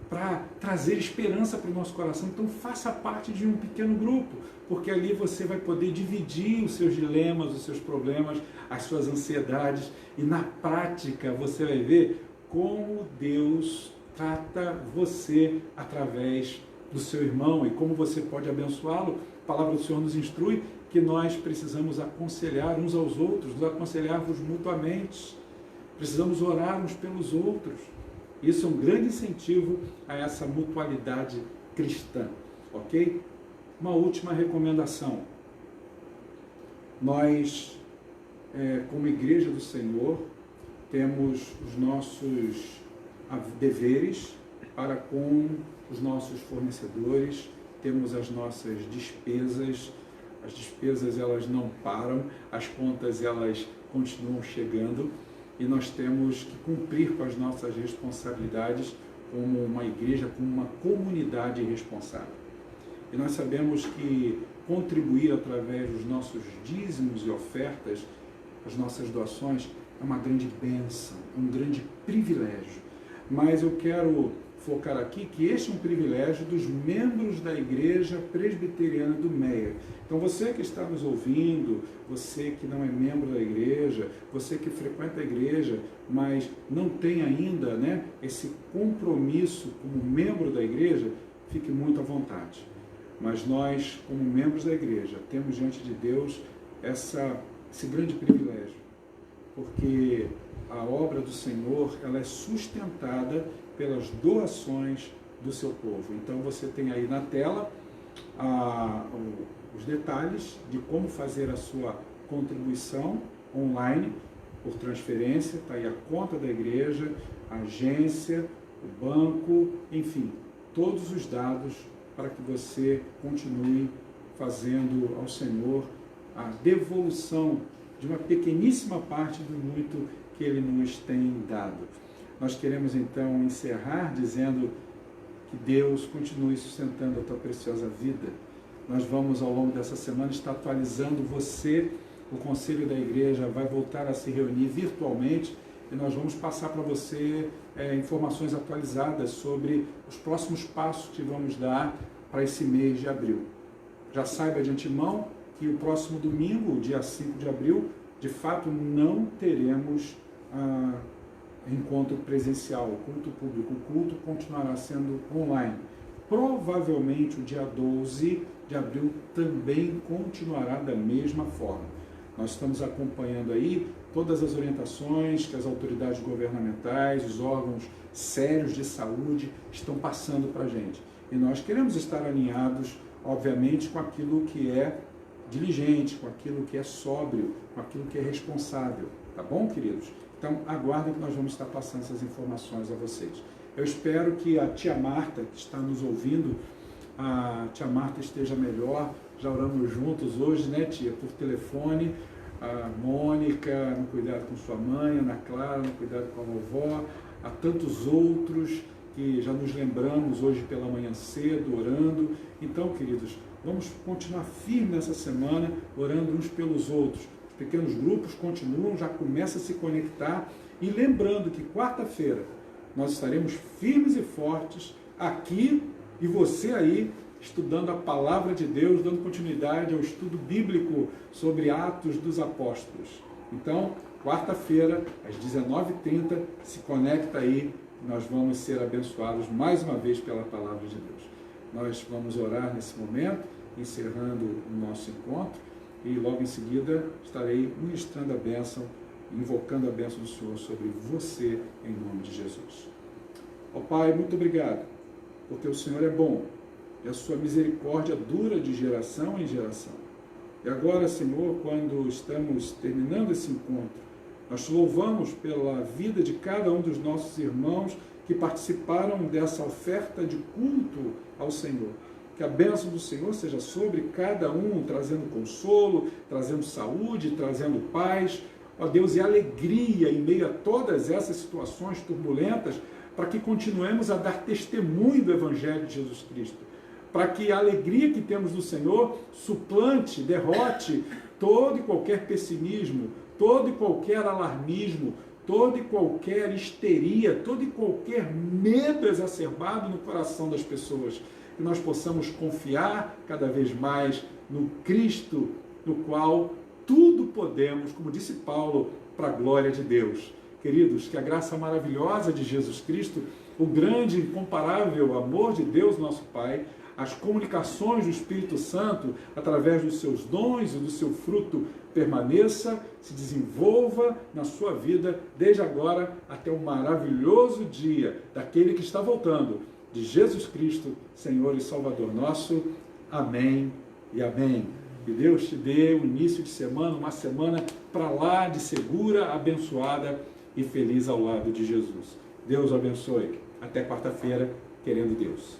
para trazer esperança para o nosso coração. Então faça parte de um pequeno grupo, porque ali você vai poder dividir os seus dilemas, os seus problemas, as suas ansiedades, e na prática você vai ver como Deus trata você através do seu irmão e como você pode abençoá-lo. A palavra do Senhor nos instrui que nós precisamos aconselhar uns aos outros, nos aconselharmos mutuamente, precisamos orar uns pelos outros. Isso é um grande incentivo a essa mutualidade cristã, ok? Uma última recomendação. Nós, como Igreja do Senhor, temos os nossos deveres para com os nossos fornecedores, temos as nossas despesas, as despesas elas não param, as contas elas continuam chegando, e nós temos que cumprir com as nossas responsabilidades como uma igreja, como uma comunidade responsável. E nós sabemos que contribuir através dos nossos dízimos e ofertas, as nossas doações, é uma grande bênção, um grande privilégio. Mas eu quero focar aqui que este é um privilégio dos membros da Igreja Presbiteriana do Meia. Então você que está nos ouvindo, você que não é membro da igreja, você que frequenta a igreja, mas não tem ainda, né, esse compromisso como membro da igreja, fique muito à vontade. Mas nós, como membros da igreja, temos diante de Deus esse grande privilégio, porque a obra do Senhor ela é sustentada pelas doações do seu povo. Então você tem aí na tela os detalhes de como fazer a sua contribuição online por transferência, está aí a conta da igreja, a agência, o banco, enfim, todos os dados para que você continue fazendo ao Senhor a devolução de uma pequeníssima parte do muito que Ele nos tem dado. Nós queremos então encerrar dizendo que Deus continue sustentando a tua preciosa vida. Nós vamos ao longo dessa semana estar atualizando você. O Conselho da Igreja vai voltar a se reunir virtualmente e nós vamos passar para você informações atualizadas sobre os próximos passos que vamos dar para esse mês de abril. Já saiba de antemão que o próximo domingo, dia 5 de abril, de fato não teremos encontro presencial, culto público. O culto continuará sendo online. Provavelmente o dia 12 de abril também continuará da mesma forma. Nós estamos acompanhando aí todas as orientações que as autoridades governamentais, os órgãos sérios de saúde estão passando para a gente. E nós queremos estar alinhados, obviamente, com aquilo que é diligente, com aquilo que é sóbrio, com aquilo que é responsável. Tá bom, queridos? Então, aguardem que nós vamos estar passando essas informações a vocês. Eu espero que a tia Marta, que está nos ouvindo, a tia Marta esteja melhor. Já oramos juntos hoje, né, tia? Por telefone. A Mônica, no cuidado com sua mãe, a Ana Clara, no cuidado com a vovó. Há tantos outros que já nos lembramos hoje pela manhã cedo, orando. Então, queridos, vamos continuar firmes nessa semana, orando uns pelos outros. Os pequenos grupos continuam, já começa a se conectar. E lembrando que quarta-feira nós estaremos firmes e fortes aqui e você aí, estudando a Palavra de Deus, dando continuidade ao estudo bíblico sobre Atos dos Apóstolos. Então, quarta-feira, às 19h30, se conecta aí, nós vamos ser abençoados mais uma vez pela Palavra de Deus. Nós vamos orar nesse momento, encerrando o nosso encontro, e logo em seguida estarei ministrando a bênção, invocando a bênção do Senhor sobre você, em nome de Jesus. Ó Pai, muito obrigado, porque o Senhor é bom, e a sua misericórdia dura de geração em geração. E agora, Senhor, quando estamos terminando esse encontro, nós te louvamos pela vida de cada um dos nossos irmãos que participaram dessa oferta de culto ao Senhor. Que a bênção do Senhor seja sobre cada um, trazendo consolo, trazendo saúde, trazendo paz, ó Deus, e alegria em meio a todas essas situações turbulentas, para que continuemos a dar testemunho do Evangelho de Jesus Cristo. Para que a alegria que temos no Senhor suplante, derrote todo e qualquer pessimismo, todo e qualquer alarmismo, toda e qualquer histeria, todo e qualquer medo exacerbado no coração das pessoas. Que nós possamos confiar cada vez mais no Cristo, no qual tudo podemos, como disse Paulo, para a glória de Deus. Queridos, que a graça maravilhosa de Jesus Cristo, o grande e incomparável amor de Deus, nosso Pai, as comunicações do Espírito Santo, através dos seus dons e do seu fruto, permaneça, se desenvolva na sua vida, desde agora até o maravilhoso dia daquele que está voltando, de Jesus Cristo, Senhor e Salvador nosso. Amém e amém. Que Deus te dê um início de semana, uma semana para lá de segura, abençoada e feliz ao lado de Jesus. Deus o abençoe. Até quarta-feira, querendo Deus.